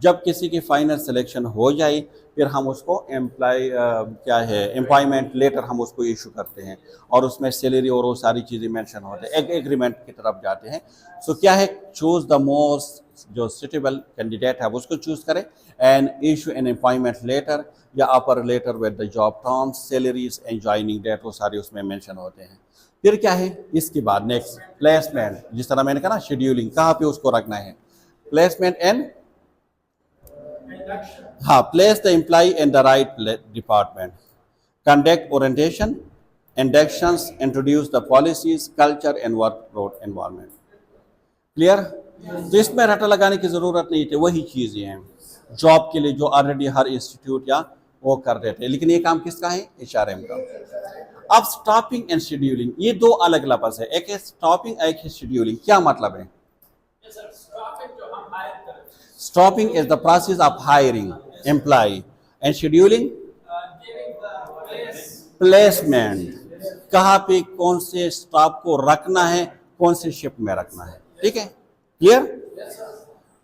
जब किसी की फाइनल सिलेक्शन हो जाए, फिर हम उसको क्या है एम्प्लॉयमेंट लेटर हम उसको इशू करते हैं, और उसमें सैलरी और वो सारी चीज़ें मेंशन होते हैं, एक एग्रीमेंट की तरफ जाते हैं। सो क्या है, चूज द मोस्ट जो सुटेबल कैंडिडेट है उसको चूज करें, and issue an employment letter या offer letter with the job terms, salaries and joining date, वो सारे उसमें मेंशन होते हैं। फिर क्या है, इसके बाद नेक्स्ट प्लेसमेंट। जिस तरह मैंने कहा ना, शेड्यूलिंग कहाँ पे उसको रखना है, प्लेसमेंट एंड हाँ, place the employ in the right department, conduct orientation, inductions, introduce the policies, culture and work environment. Clear. तो इसमें रटा लगाने की जरूरत नहीं थी, वही चीजें हैं जॉब के लिए जो ऑलरेडी हर इंस्टीट्यूट या वो कर रहे थे, लेकिन ये काम किसका है, HRM का। अब स्टॉपिंग एंड शेड्यूलिंग, ये दो अलग लफ्ज है, एक है स्टॉपिंग, एक है शेड्यूलिंग। क्या मतलब है, staffing is the process of hiring employ and scheduling placement, कहाँ पे कौन से स्टाफ को रखना है, कौन से शिफ्ट में रखना है। ठीक है, क्लियर।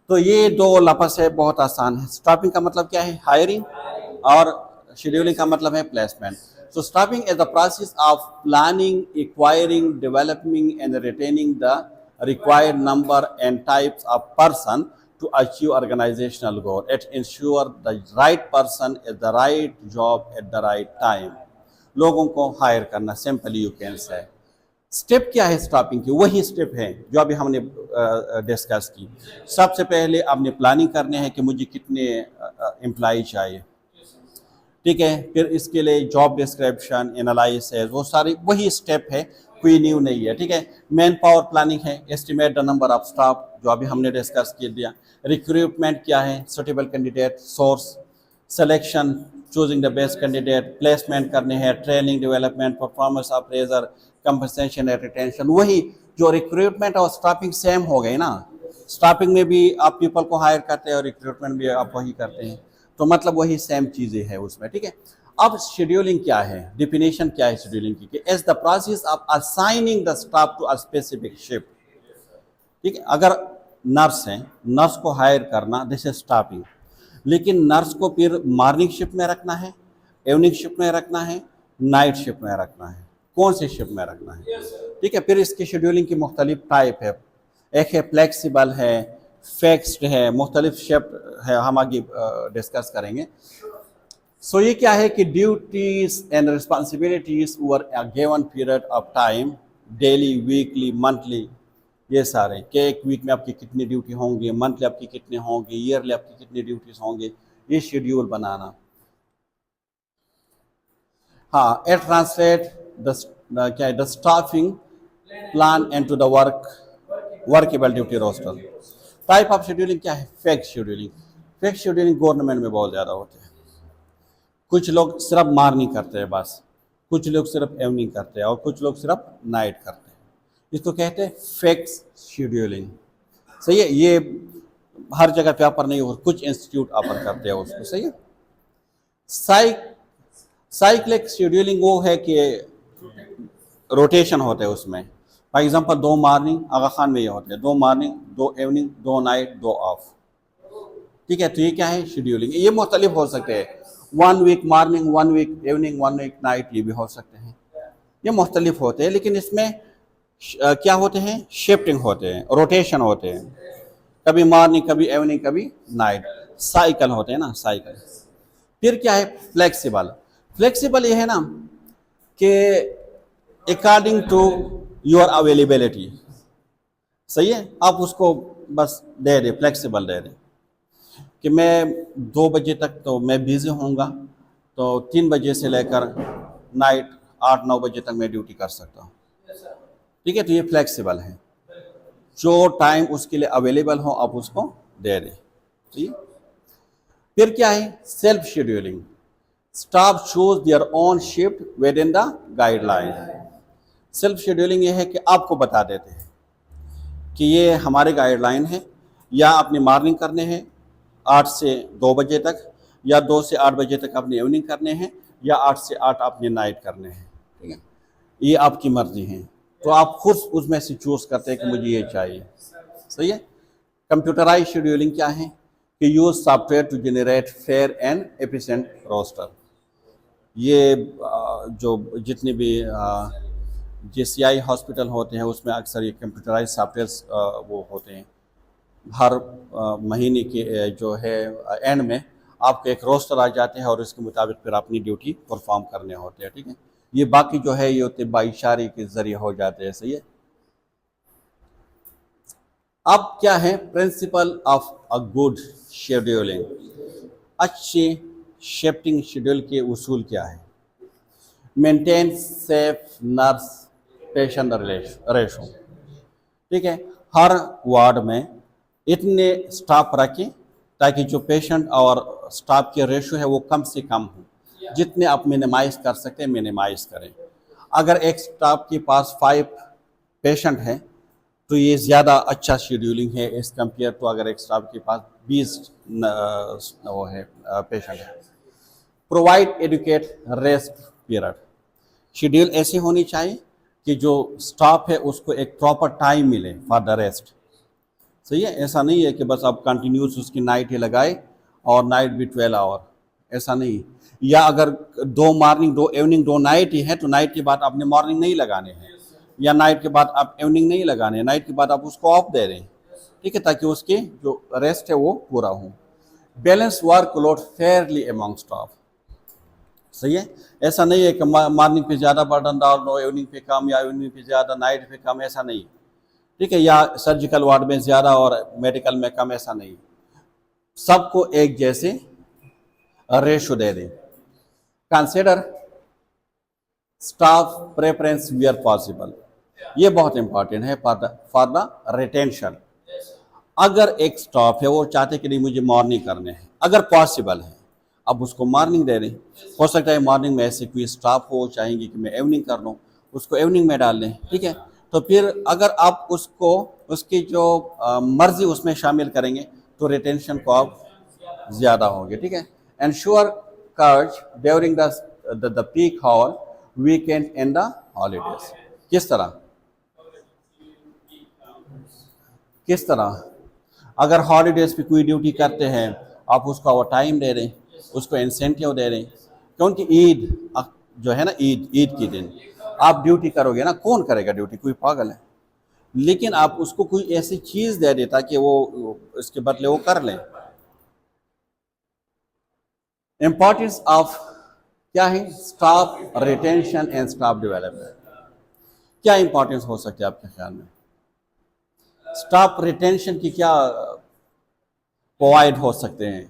तो ये दो लफ्ज है, बहुत आसान है। स्टॉपिंग का मतलब क्या है, हायरिंग, और शेड्यूलिंग का मतलब है placement. So staffing is the process of planning, acquiring, developing and retaining the required number and types of person to achieve organizational goal. It ensures the right person at the right job at the right time. लोगों को hire करना, simply you can say. Step क्या है staffing की, वही step है जो अभी हमने डिस्कस की। सबसे पहले आपने प्लानिंग करने हैं कि मुझे कितने एम्प्लॉय चाहिए। ठीक है, फिर इसके लिए जॉब डिस्क्रिप्शन, एनालिसिस, वो सारी वही स्टेप है, कोई न्यू नहीं है। ठीक है, मैन पावर प्लानिंग है, estimate the number of staff जो अभी हमने डिस्कस कर दिया। रिक्रूटमेंट क्या है, suitable candidate source, selection, choosing the best candidate, placement करने हैं, training, development, performance appraisal, compensation and retention. वही जो रिक्रूटमेंट और स्टाफिंग सेम हो गई ना, स्टाफिंग में भी आप पीपल को हायर करते हैं और रिक्रूटमेंट भी आप वही करते हैं, तो मतलब वही सेम चीज़ें हैं उसमें। ठीक है, अब शेड्यूलिंग क्या है, डिफिनेशन क्या है शेड्यूलिंग की, as the process of assigning the staff to a specific shift. ठीक है, अगर नर्स हैं, नर्स को हायर करना, दिस इज स्टाफिंग। लेकिन नर्स को फिर मॉर्निंग शिफ्ट में रखना है, इवनिंग शिफ्ट में रखना है, नाइट शिफ्ट में रखना है, कौन सी शिफ्ट में रखना है, ठीक है। फिर इसकी शेड्यूलिंग की मुख्तलिफ टाइप है, एक है फ्लेक्सिबल है, फिक्स्ड है, मुख्तलिफ शिफ्ट है, हम आगे डिस्कस करेंगे। सो ये क्या है कि duties and responsibilities over a given period of time, daily, weekly, monthly, ये सारे कि एक वीक में आपकी कितनी ड्यूटी होंगी, मंथली आपकी कितने होंगे, ईयरली आपकी कितनी ड्यूटीज होंगे, ये शेड्यूल बनाना। हाँ, इट ट्रांसलेट द क्या है the staffing plan into the workable duty roster. Type of scheduling क्या है? Fixed scheduling. Fixed scheduling government में बहुत ज़्यादा होते हैं। कुछ लोग सिर्फ मॉर्निंग करते हैं बस, कुछ लोग सिर्फ इवनिंग करते हैं और कुछ लोग सिर्फ नाइट करते हैं। इसको कहते हैं फिक्स्ड शेड्यूलिंग। सही है, ये हर जगह पे ऑफर नहीं हो, कुछ इंस्टीट्यूट ऑफर करते हैं उसको। सही है। साइक्लिक शेड्यूलिंग वो है कि रोटेशन होते हैं उसमें। फॉर एग्जांपल 2 मॉर्निंग, आगा खान में ये होते हैं 2 मॉर्निंग, 2 इवनिंग, 2 नाइट, 2 ऑफ, ठीक है। तो ये क्या है? शेड्यूलिंग। ये मुख्तलिफ हो सकते हैं, 1 week morning, 1 week evening, 1 week night, ये भी हो सकते हैं। ये मुख्तलिफ होते हैं, लेकिन इसमें क्या होते हैं? शिफ्टिंग होते हैं, रोटेशन होते हैं, कभी मॉर्निंग, कभी इवनिंग, कभी नाइट, साइकिल होते हैं ना, साइकिल। फिर क्या है? फ्लेक्सिबल। फ्लेक्सिबल ये है ना कि अकॉर्डिंग टू योर अवेलेबिलिटी। सही है, आप उसको बस दे दें, फ्लेक्सिबल दे दें कि मैं 2 बजे तक तो मैं बिज़ी होऊंगा, तो 3 बजे से लेकर नाइट 8-9 बजे तक मैं ड्यूटी कर सकता हूँ, ठीक है। तो ये फ्लेक्सिबल है, जो टाइम उसके लिए अवेलेबल हो आप उसको दे दें। ठीक है। फिर क्या है? Self scheduling. Staff choose their own shift with in the guideline. Self scheduling ये है कि आपको बता देते हैं कि ये हमारे गाइडलाइन है, या आपने मॉर्निंग करने हैं 8 से 2 बजे तक, या 2 से 8 बजे तक आपने इवनिंग करने हैं, या 8 से 8 आपने नाइट करने हैं, ठीक है। ये आपकी मर्जी है, तो आप खुद उसमें से चूज करते हैं कि मुझे ये चाहिए। सही है। कंप्यूटराइज शेड्यूलिंग क्या है कि use software to generate fair and efficient roster. ये जो जितने भी JCI हॉस्पिटल होते हैं उसमें अक्सर ये कंप्यूटराइज सॉफ्टवेयर वो होते हैं। हर महीने के जो है एंड में आपको एक रोस्टर आ जाते हैं और इसके मुताबिक फिर अपनी ड्यूटी परफॉर्म करने होते हैं, ठीक है। ये बाकी जो है ये होते बाइशारी के जरिए हो जाते हैं। सही है। अब क्या है? Principle of a good scheduling. अच्छी शिफ्टिंग शेड्यूल के उसूल क्या है? Maintain safe nurse patient ratio, ठीक है। हर वार्ड में इतने स्टाफ रखें ताकि जो पेशेंट और स्टाफ के रेशो है वो कम से कम हो, जितने आप मिनिमाइज कर सकते हैं मिनिमाइज करें। अगर एक स्टाफ के पास 5 पेशेंट हैं तो ये ज़्यादा अच्छा शेड्यूलिंग है एज कम्पेयर टू अगर एक स्टाफ के पास 20 वो है पेशेंट है। Provide adequate rest period. Schedule ऐसी होनी चाहिए कि जो स्टाफ है उसको एक प्रॉपर टाइम मिले फॉर द रेस्ट। सही है। ऐसा नहीं है कि बस आप कंटिन्यूस उसकी नाइट ही लगाए और नाइट भी 12 आवर, ऐसा नहीं। या अगर 2 मॉर्निंग 2 इवनिंग 2 नाइट ही है तो नाइट के बाद आपने मॉर्निंग नहीं लगाने हैं, या नाइट के बाद आप इवनिंग नहीं लगाने हैं, नाइट के बाद आप उसको ऑफ दे दें, ठीक है, ताकि उसके जो रेस्ट है वो पूरा हो। Balance work load Fairlie among staff. सही है। ऐसा नहीं है कि मॉर्निंग पे ज़्यादा बर्डन डाल दो, इवनिंग पे कम, या इवनिंग पे ज़्यादा नाइट पे कम, ऐसा नहीं, ठीक है। या सर्जिकल वार्ड में ज़्यादा और मेडिकल में कम, ऐसा नहीं। सबको एक जैसे रेशो दे दें। Consider staff preference where possible. ये बहुत इंपॉर्टेंट है फॉर द रिटेंशन। अगर एक स्टाफ है वो चाहते कि नहीं मुझे मॉर्निंग करने हैं, अगर पॉसिबल है अब उसको मॉर्निंग दे दें। हो सकता है मॉर्निंग में ऐसे कोई स्टाफ हो चाहेंगे कि मैं इवनिंग कर लूँ, उसको इवनिंग में डाल लें, ठीक है। तो फिर अगर आप उसको उसकी जो मर्जी उसमें शामिल करेंगे तो रिटेंशन को आप ज़्यादा होंगे, ठीक है। एंश्योर कर्ज during the peak hall weekend and the holidays. किस तरह अगर हॉलीडेज पे कोई ड्यूटी करते हैं आप उसको ओवर टाइम दे रहे हैं, उसको इंसेंटिव दे रहे हैं, क्योंकि ईद जो है ना, ईद के दिन आप ड्यूटी करोगे ना, कौन करेगा ड्यूटी, कोई पागल है। लेकिन आप उसको कोई ऐसी चीज दे देता कि वो इसके बदले वो कर लें। इंपॉर्टेंस ऑफ क्या है, staff retention and staff development. क्या इंपॉर्टेंस हो सकती है आपके ख्याल में? स्टाफ रिटेंशन की क्या प्रोवाइड हो सकते हैं?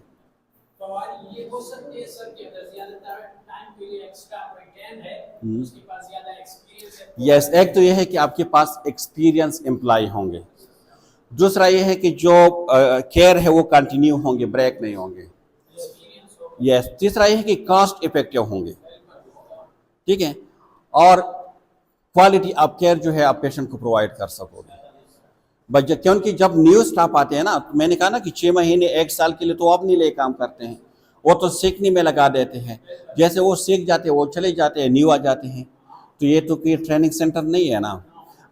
तो ये हो सकते हैं सर कि अगर ज्यादातर टाइम के लिए एक्स्ट्रा रिटेन है, उसके पास ज्यादा एक्सपीरियंस है। यस, एक तो ये है कि आपके पास एक्सपीरियंस एम्प्लॉय होंगे, दूसरा ये है कि जो केयर है वो कंटिन्यू होंगे, ब्रेक नहीं होंगे। यस, तीसरा ये है कि कॉस्ट इफेक्टिव होंगे, ठीक है, और क्वालिटी ऑफ केयर जो है आप पेशेंट को प्रोवाइड कर सकोगे। बट क्योंकि जब न्यू स्टाफ आते हैं ना, तो मैंने कहा ना कि 6 महीने 1 साल के लिए तो अपने लिए काम करते हैं, वो तो सीखने में लगा देते हैं। जैसे वो सीख जाते हैं वो चले जाते हैं, न्यू आ जाते हैं। तो ये तो कोई ट्रेनिंग सेंटर नहीं है ना।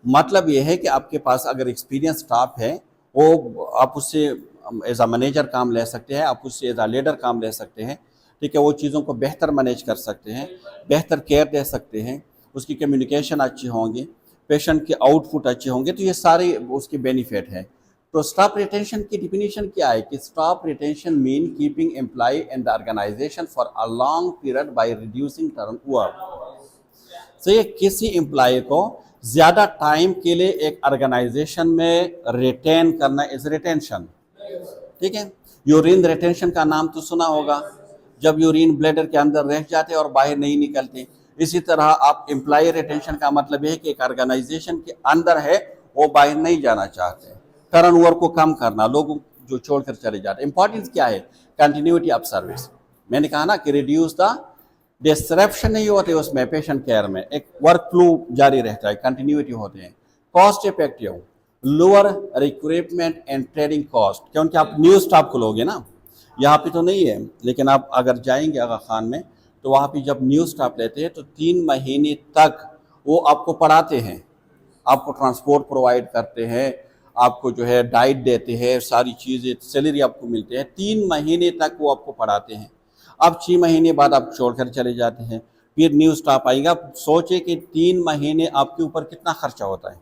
मतलब ये है कि आपके पास अगर एक्सपीरियंस स्टाफ है, वो आप उससे एज अ मैनेजर काम ले सकते हैं, आप उससे एज अ लीडर काम ले सकते हैं, ठीक है। वो चीज़ों को बेहतर मैनेज कर सकते हैं, बेहतर केयर दे सकते हैं, उसकी कम्युनिकेशन अच्छी होंगी, पेशेंट के आउटपुट अच्छे होंगे, तो ये सारे उसके बेनिफिट हैं। तो स्टाफ रिटेंशन की डिफिनीशन क्या है कि staff retention mean keeping employ in the organization for a long period by reducing turn over. तो ये किसी एम्प्लॉय को ज़्यादा टाइम के लिए एक ऑर्गेनाइजेशन में रिटेन करना इज रिटेंशन, ठीक है। यूरिन रिटेंशन का नाम तो सुना होगा, जब यूरिन ब्लैडर के अंदर रह जाते और बाहर नहीं निकलते। इसी तरह आप एम्प्लॉय रिटेंशन का मतलब यह है कि एक ऑर्गेनाइजेशन के अंदर है, वो बाहर नहीं जाना चाहते, टर्नओवर को कम करना, लोगों जो छोड़कर चले जाते। इंपॉर्टेंस क्या है, कंटिन्यूटी ऑफ सर्विस। मैंने कहा ना कि रिड्यूस द डिसरप्शन नहीं होते उसमें, पेशेंट केयर में एक वर्क फ्लो जारी रहता है, कंटिन्यूटी होते हैं। Cost effective, lower recruitment and training cost, क्योंकि आप न्यू स्टाफ खोलोगे ना, यहाँ पे तो नहीं है, लेकिन आप अगर जाएंगे आगा खान में तो वहाँ पे जब न्यू स्टाफ लेते हैं तो 3 महीने तक वो आपको पढ़ाते हैं, आपको ट्रांसपोर्ट प्रोवाइड करते हैं, आपको जो है डाइट देते हैं, सारी चीज़ें, सैलरी आपको मिलते हैं, 3 महीने तक वो आपको पढ़ाते हैं। अब 6 महीने बाद आप छोड़कर चले जाते हैं, फिर न्यू स्टाफ आएगा। सोचे कि 3 महीने आपके ऊपर कितना खर्चा होता है,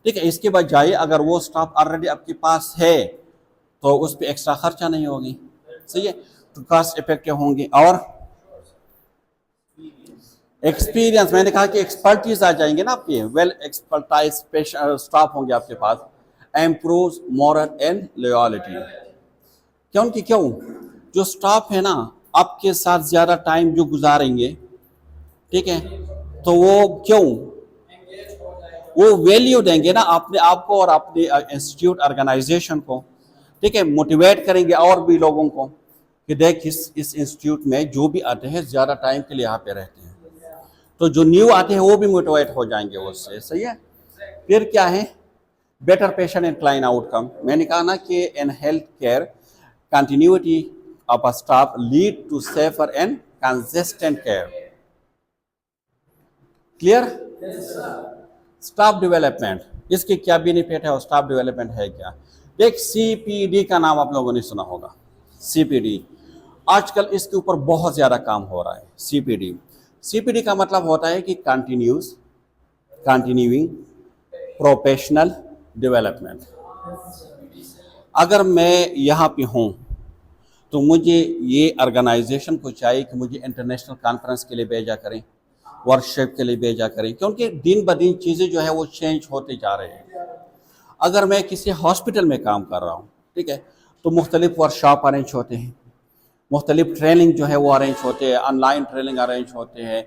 ठीक है। इसके बजाय अगर वो स्टाफ ऑलरेडी आपके पास है तो उस पर एक्स्ट्रा खर्चा नहीं होगी, सही है, तो कॉस्ट इफेक्टिव होंगे। और एक्सपीरियंस, मैंने कहा कि एक्सपर्टीज आ जाएंगे ना आपके, वेल एक्सपर्टाइज स्टाफ होंगे आपके पास। इम्प्रूव मॉरल एंड लॉयल्टी, क्योंकि क्यों, जो स्टाफ है ना आपके साथ ज़्यादा टाइम जो गुजारेंगे, ठीक है, तो वो क्यों, वो वैल्यू देंगे ना अपने आप को और अपने इंस्टीट्यूट ऑर्गेनाइजेशन को, ठीक है, मोटिवेट करेंगे और भी लोगों को कि देख इस इंस्टीट्यूट में जो भी आते हैं ज़्यादा टाइम के लिए यहाँ पे रहते हैं, तो जो न्यू आते हैं वो भी मोटिवेट हो जाएंगे उससे, सही है। फिर क्या है, better patient and client outcome. मैंने कहा ना कि in health care continuity of a staff lead to safer and consistent care. Clear? Staff development, इसके क्या बेनिफिट है और स्टाफ डेवलपमेंट है क्या? देख, CPD का नाम आप लोगों ने सुना होगा। CPD आजकल इसके ऊपर बहुत ज़्यादा काम हो रहा है। CPD का मतलब होता है कि कंटिन्यूइंग प्रोफेशनल डेवलपमेंट। अगर मैं यहाँ पे हूँ तो मुझे ये ऑर्गेनाइजेशन को चाहिए कि मुझे इंटरनेशनल कॉन्फ्रेंस के लिए भेजा करें, वर्कशॉप के लिए भेजा करें, क्योंकि दिन ब दिन चीज़ें जो है वो चेंज होते जा रहे हैं। अगर मैं किसी हॉस्पिटल में काम कर रहा हूँ, ठीक है, तो मुख्तलिफ वर्कशॉप अरेंज होते हैं, मुख्तलिफ ट्रेनिंग जो है वो अरेंज होते हैं, ऑनलाइन ट्रेनिंग अरेंज होते हैं,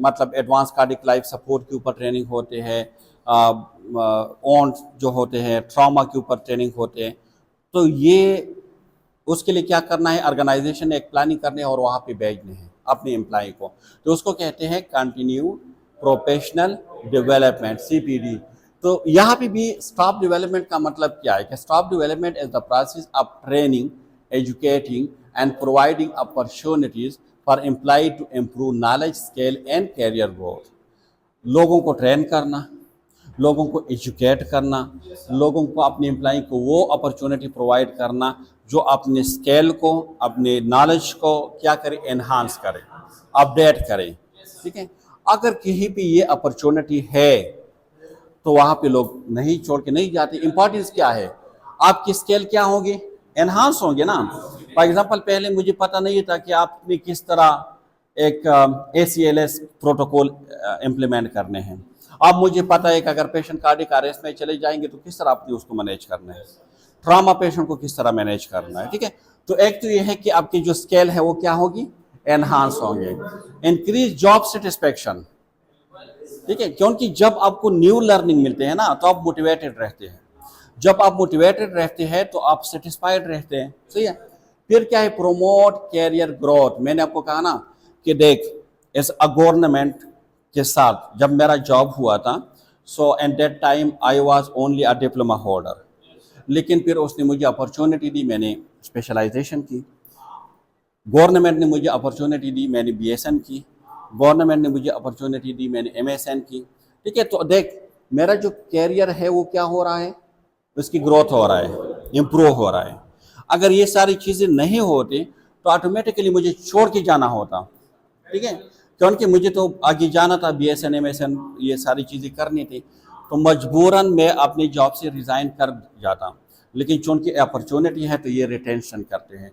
मतलब एडवांस कार्डिक लाइफ सपोर्ट के ऊपर ट्रेनिंग होते हैं, ऑन जो होते हैं ट्रॉमा के ऊपर ट्रेनिंग होते हैं। तो ये उसके लिए क्या करना है, ऑर्गेनाइजेशन ने एक प्लानिंग करनी है और वहाँ पे भेजने हैं अपने एम्प्लॉय को, तो उसको कहते हैं कंटिन्यू प्रोफेशनल डेवलपमेंट, CPD। तो यहाँ पे भी स्टाफ डेवलपमेंट का मतलब क्या है कि staff development is the process of training, educating and providing opportunities for employ to improve knowledge, skill and career growth. लोगों को ट्रेन करना, लोगों को एजुकेट करना, लोगों को अपने एम्प्लॉय को वो अपॉर्चुनिटी प्रोवाइड करना जो अपने स्किल को, अपने नॉलेज को क्या करे, एनहांस करे, अपडेट करे। ठीक है, अगर कहीं भी ये अपॉर्चुनिटी है तो वहाँ पे लोग नहीं छोड़ के नहीं जाते। इम्पोर्टेंस क्या है, आपकी स्किल क्या होगी, एनहांस होंगे ना। फॉर एग्जांपल पहले मुझे पता नहीं था कि आपने किस तरह एक ACLS प्रोटोकॉल इम्प्लीमेंट करने हैं। अब मुझे पता है कि अगर पेशेंट कार्डियक अरेस्ट में चले जाएंगे तो किस तरह आपने उसको मैनेज करना है, ट्रॉमा पेशेंट को किस तरह मैनेज करना है। ठीक है, तो एक तो ये है कि आपकी जो स्केल है वो क्या होगी, एनहांस होंगे। Increase job satisfaction. ठीक है, क्योंकि जब आपको न्यू लर्निंग मिलते हैं ना तो आप मोटिवेटेड रहते हैं, जब आप मोटिवेटेड रहते हैं तो आप सेटिस्फाइड रहते हैं। सही है। फिर क्या है, प्रोमोट कैरियर ग्रोथ। मैंने आपको कहा ना कि देख, एज अ गवर्नमेंट के साथ जब मेरा जॉब हुआ था, so at that time I was only a diploma holder, लेकिन फिर उसने मुझे अपॉर्चुनिटी दी, मैंने स्पेशलाइजेशन की। गवर्नमेंट ने मुझे अपॉर्चुनिटी दी, मैंने BSN की। गवर्नमेंट ने मुझे अपॉर्चुनिटी दी, मैंने MSN की। ठीक है, तो देख मेरा जो कैरियर है वो क्या हो रहा है, उसकी ग्रोथ हो रहा है, इम्प्रूव हो रहा है। अगर ये सारी चीज़ें नहीं होती तो ऑटोमेटिकली मुझे छोड़ के जाना होता। ठीक है, क्योंकि मुझे तो आगे जाना था, BSN MSN ये सारी चीज़ें करनी थी, तो मजबूरन मैं अपनी जॉब से रिज़ाइन कर जाता। लेकिन चूंकि अपॉर्चुनिटी है तो ये रिटेंशन करते हैं।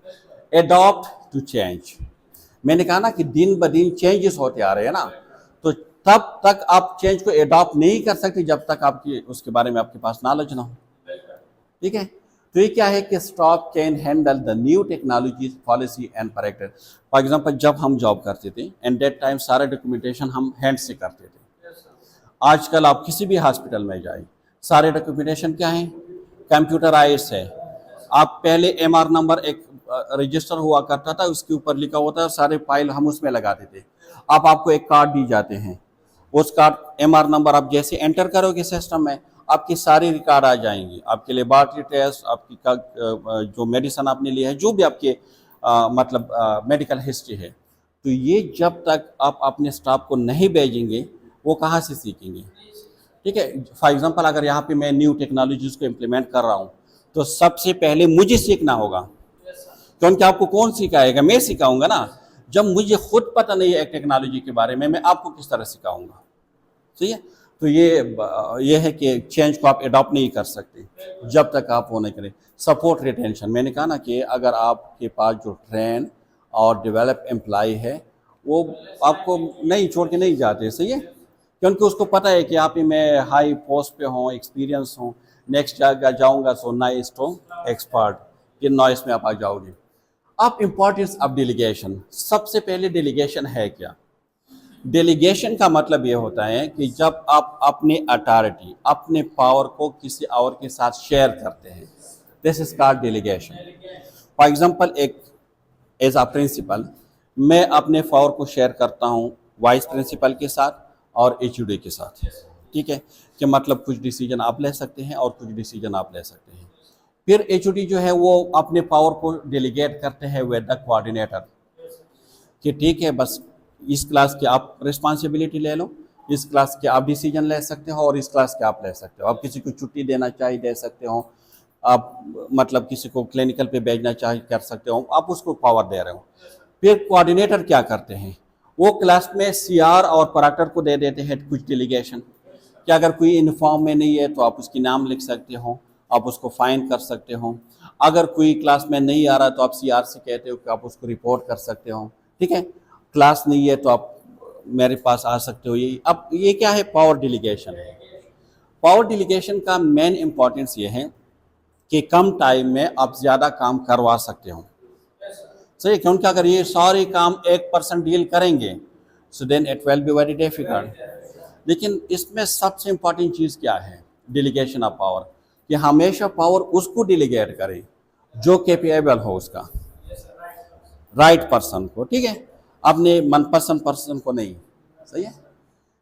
Adopt to change. मैंने कहा ना कि दिन ब दिन चेंजेस होते आ रहे हैं ना, तो तब तक आप चेंज को एडॉप्ट नहीं कर सकते जब तक आपकी उसके बारे में आपके पास नॉलेज ना हो। ठीक है, तो ये क्या है कि stop can handle the new technologies policy and character. For example जब हम जॉब करते थे एंड दैट टाइम सारा डॉक्यूमेंटेशन हम हैंड से करते थे। आजकल आप किसी भी हॉस्पिटल में जाए, सारे डॉक्यूमेंटेशन क्या है, कंप्यूटराइज है। आप पहले MR नंबर एक रजिस्टर हुआ करता था, उसके ऊपर लिखा होता है, सारे फाइल हम उसमें लगाते थे। अब आपको एक कार्ड दी जाते हैं, उस कार्ड MR नंबर आप जैसे एंटर करोगे सिस्टम में, आपकी सारी रिकॉर्ड आ जाएंगी, आपके लेबॉरेटरी टेस्ट, आपकी जो मेडिसिन आपने लिया है, जो भी आपके मतलब मेडिकल हिस्ट्री है। तो ये जब तक आप अपने स्टाफ को नहीं भेजेंगे वो कहाँ से सीखेंगे। ठीक है, फॉर एग्जांपल अगर यहाँ पे मैं न्यू टेक्नोलॉजीज को इम्प्लीमेंट कर रहा हूँ तो सबसे पहले मुझे सीखना होगा, क्योंकि आपको कौन सिखाएगा, मैं सिखाऊंगा ना। जब मुझे खुद पता नहीं है एक टेक्नोलॉजी के बारे में, मैं आपको किस तरह सिखाऊंगा। सही है, तो ये है कि चेंज को आप एडॉप्ट नहीं कर सकते जब तक आप वो नहीं करें। सपोर्ट रिटेंशन, मैंने कहा ना कि अगर आपके पास जो ट्रेन और डेवलप एम्प्लॉय है वो आपको नहीं छोड़ के नहीं जाते। सही है, क्योंकि उसको पता है कि यहाँ पे मैं हाई पोस्ट पे हूँ, एक्सपीरियंस हूँ, नेक्स्ट जगह जाऊँगा सो नाइस टू एक्सपर्ट, कि नॉइस में आप आ जाओगे। अब इम्पोर्टेंस ऑफ डेलीगेशन। सबसे पहले डेलीगेशन है क्या, डेलीगेशन का मतलब ये होता है कि जब आप अपने अथॉरिटी, अपने पावर को किसी और के साथ शेयर करते हैं, this is called delegation. For example एक एज अ प्रिंसिपल मैं अपने पावर को शेयर करता हूँ वाइस प्रिंसिपल के साथ और HOD के साथ। ठीक है, कि मतलब कुछ डिसीजन आप ले सकते हैं और कुछ डिसीजन आप ले सकते हैं। फिर HOD जो है वो अपने पावर को डेलीगेट करते हैं विद द कोऑर्डिनेटर, कि ठीक है बस इस क्लास की आप रिस्पॉन्सिबिलिटी ले लो, इस क्लास के आप डिसीजन ले सकते हो और इस क्लास के आप ले सकते हो। आप किसी को छुट्टी देना चाहिए दे सकते हो, आप मतलब किसी को क्लिनिकल पे भेजना चाहिए कर सकते हो, आप उसको पावर दे रहे हो। फिर कोऑर्डिनेटर क्या करते हैं, वो क्लास में CR और पराटर को दे देते हैं कुछ डेलीगेशन, कि अगर कोई यूनिफॉर्म में नहीं है तो आप उसकी नाम लिख सकते हो, आप उसको फाइन कर सकते हो। अगर कोई क्लास में नहीं आ रहा तो आप CR से कहते हो कि आप उसको रिपोर्ट कर सकते हो। ठीक है, क्लास नहीं है तो आप मेरे पास आ सकते हो। ये अब ये क्या है, पावर डेलीगेशन है। पावर डेलीगेशन का मेन इंपॉर्टेंस ये है कि कम टाइम में आप ज़्यादा काम करवा सकते हो। सही, क्योंकि अगर ये सारे काम एक पर्सन डील करेंगे so then it will be very difficult. लेकिन इसमें सबसे इम्पॉर्टेंट चीज़ क्या है, डेलीगेशन ऑफ पावर, कि हमेशा पावर उसको डेलीगेट करें जो कैपेबल हो, उसका राइट पर्सन को। ठीक है, अपने मनपसंद पर्सन को नहीं। सही है।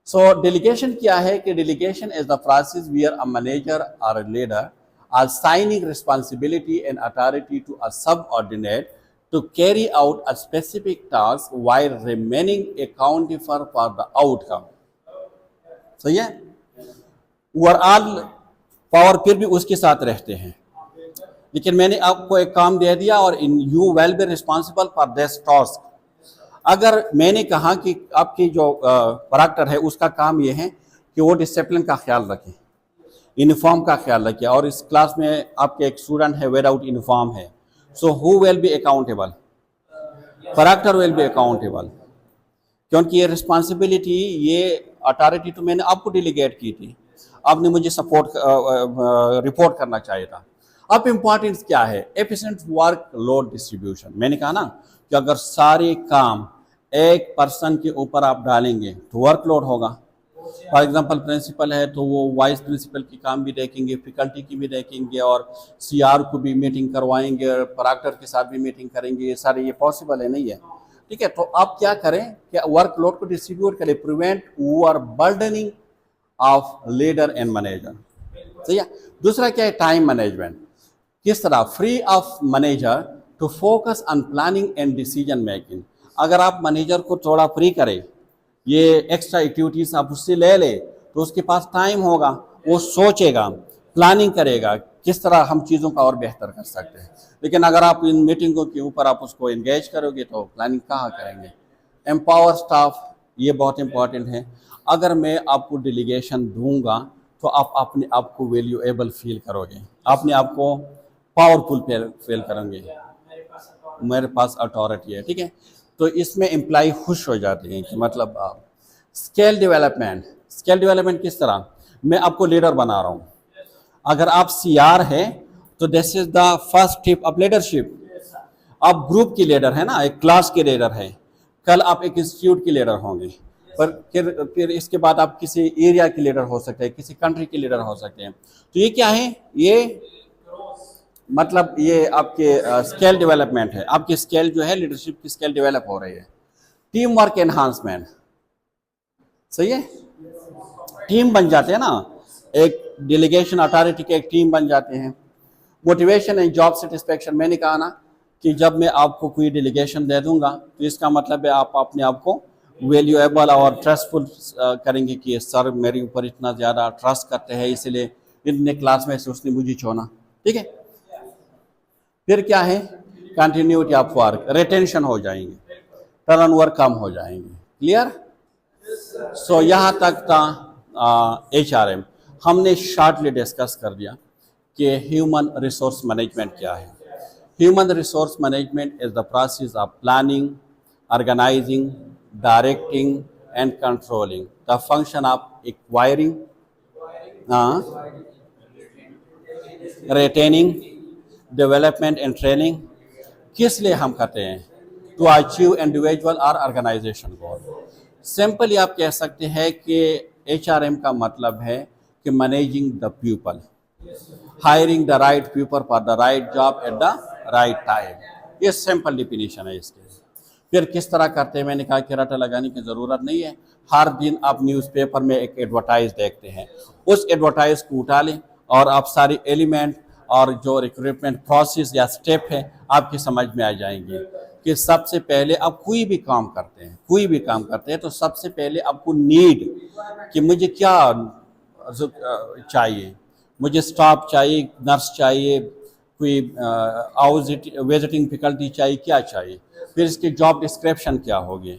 सो डेलीगेशन क्या है कि delegation is the process where a manager और a leader are signing responsibility and authority to a subordinate to carry out a specific task while remaining accountable for the outcome। सही है, ओवरऑल पावर फिर भी उसके साथ रहते हैं, लेकिन मैंने आपको एक काम दे दिया और you will be responsible for this task. अगर मैंने कहा कि आपकी जो प्रोडक्टर है उसका काम ये है कि वो डिसिप्लिन का ख्याल रखें, यूनिफॉर्म का ख्याल रखें, और इस क्लास में आपके एक स्टूडेंट है विदाउट यूनिफॉर्म है, so who will be accountable? Protector will be accountable, क्योंकि ये रिस्पॉन्सिबिलिटी, ये अथॉरिटी तो मैंने आपको डेलीगेट की थी, आपने मुझे सपोर्ट रिपोर्ट करना चाहिए था। अब इम्पॉर्टेंस क्या है? Efficient work load distribution. मैंने कहा ना कि अगर सारे काम एक पर्सन के ऊपर आप डालेंगे तो वर्कलोड होगा। फॉर एग्जांपल प्रिंसिपल है तो वो वाइस प्रिंसिपल की काम भी देखेंगे, फैकल्टी की भी देखेंगे, और सीआर को भी मीटिंग करवाएंगे, और प्रोक्टर के साथ भी मीटिंग करेंगे। ये सारे ये पॉसिबल है नहीं है, ठीक है? तो आप क्या करें कि वर्कलोड को डिस्ट्रीब्यूट करें, prevent over burdening of leader and manager. सही है। दूसरा क्या है? Time management. किस तरह? Free of manager to focus on planning and decision making. अगर आप मैनेजर को थोड़ा फ्री करें, ये एक्स्ट्रा एक्टिविटीज आप उससे ले ले, तो उसके पास टाइम होगा, वो सोचेगा, प्लानिंग करेगा किस तरह हम चीज़ों का और बेहतर कर सकते हैं। लेकिन अगर आप इन मीटिंगों के ऊपर आप उसको एंगेज करोगे तो प्लानिंग कहाँ करेंगे? एम्पावर स्टाफ, ये बहुत इंपॉर्टेंट है। अगर मैं आपको डेलीगेशन दूंगा तो आप अपने आप को वैल्यूएबल फील करोगे, अपने आप को पावरफुल फील करेंगे, मेरे पास अथॉरिटी है, ठीक है? तो इसमें एम्प्लॉय खुश हो जाते हैं कि मतलब स्केल डेवलपमेंट। स्केल डेवलपमेंट किस तरह? मैं आपको लीडर बना रहा हूँ। अगर आप सीआर है तो this is the first step of leadership. आप ग्रुप की लीडर है ना, एक क्लास के लीडर है, कल आप एक इंस्टीट्यूट की लीडर होंगे, पर फिर इसके बाद आप किसी एरिया के लीडर हो सकते हैं, किसी कंट्री के लीडर हो सकते हैं। तो ये क्या है? ये मतलब ये आपके स्केल डेवलपमेंट है, आपकी स्केल जो है लीडरशिप की स्केल डेवलप हो रही है। टीम वर्क एनहांसमेंट, सही है? टीम बन जाते हैं ना, एक डेलीगेशन अथॉरिटी के एक टीम बन जाते हैं। मोटिवेशन एंड जॉब सेटिस्फैक्शन, मैंने कहा ना कि जब मैं आपको कोई डेलीगेशन दे दूंगा तो इसका मतलब है आप अपने आप को वैल्यूएबल और ट्रस्टफुल करेंगे कि सर मेरे ऊपर इतना ज़्यादा ट्रस्ट करते हैं, इसलिए इतने क्लास में से उसने मुझे चुना, ठीक है? फिर क्या है? कंटिन्यूटी ऑफ वर्क, रिटेंशन हो जाएंगे, टर्नओवर कम हो जाएंगे। क्लियर? सो यहाँ तक था HRM। हमने शॉर्टली डिस्कस कर दिया कि ह्यूमन रिसोर्स मैनेजमेंट क्या है। Human resource management is the process of planning, organising, directing and controlling the function of acquiring, retaining, development and training. किस लिए हम करते हैं? टू अचीव इंडिविजुअल और ऑर्गेनाइजेशन गोल। सिंपली आप कह सकते हैं कि HRM का मतलब है कि managing the people, hiring the right people for the right job at the right time. ये सिंपल डिफिनीशन है इसके। फिर किस तरह करते हैं? मैंने कहा कि रटा लगाने की ज़रूरत नहीं है। हर दिन आप न्यूज़पेपर में एक एडवर्टाइज देखते हैं, उस एडवर्टाइज को उठा लें और आप सारी एलिमेंट और जो रिक्रूटमेंट प्रोसेस या स्टेप है आपकी समझ में आ जाएंगे कि सबसे पहले आप कोई भी काम करते हैं तो सबसे पहले आपको नीड कि मुझे क्या चाहिए, मुझे स्टाफ चाहिए, नर्स चाहिए, कोई विजिटिंग फैकल्टी चाहिए, क्या चाहिए। फिर इसकी जॉब डिस्क्रिप्शन क्या होगी,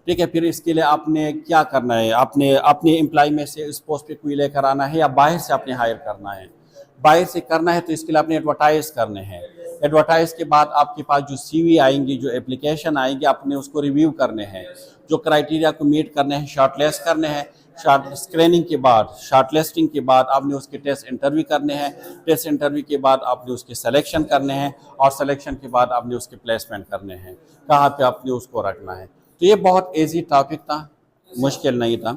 ठीक है? फिर इसके लिए आपने क्या करना है, आपने अपने एम्प्लॉय में से इस पोस्ट पे कोई लेकर आना है या बाहर से आपने हायर करना है। बाहर से करना है तो इसके लिए आपने एडवर्टाइज करने हैं। एडवर्टाइज के बाद आपके पास जो CV आएंगी, जो एप्लीकेशन आएंगे, आपने उसको रिव्यू करने हैं, जो क्राइटेरिया को मीट करने हैं, शॉर्टलिस्ट करने हैं। शॉर्ट स्क्रीनिंग के बाद, शॉर्टलिस्टिंग के बाद आपने उसके टेस्ट इंटरव्यू करने हैं। टेस्ट इंटरव्यू के बाद आपने उसके सिलेक्शन करने हैं और सिलेक्शन के बाद आपने उसके प्लेसमेंट करने हैं, कहाँ पे आपने उसको रखना है। तो ये बहुत ईजी टॉपिक था, मुश्किल नहीं था।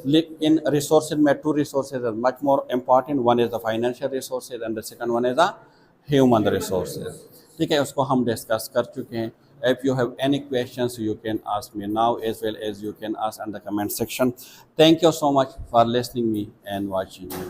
लेकिन रिसोर्सेज में 2 resources are much more important. One is the financial resources and the second one is the human resources, ठीक है? उसको हम डिस्कस कर चुके हैं। If you have any questions, you can ask me now as well as you can ask in the comment section. Thank you so much for listening me and watching me.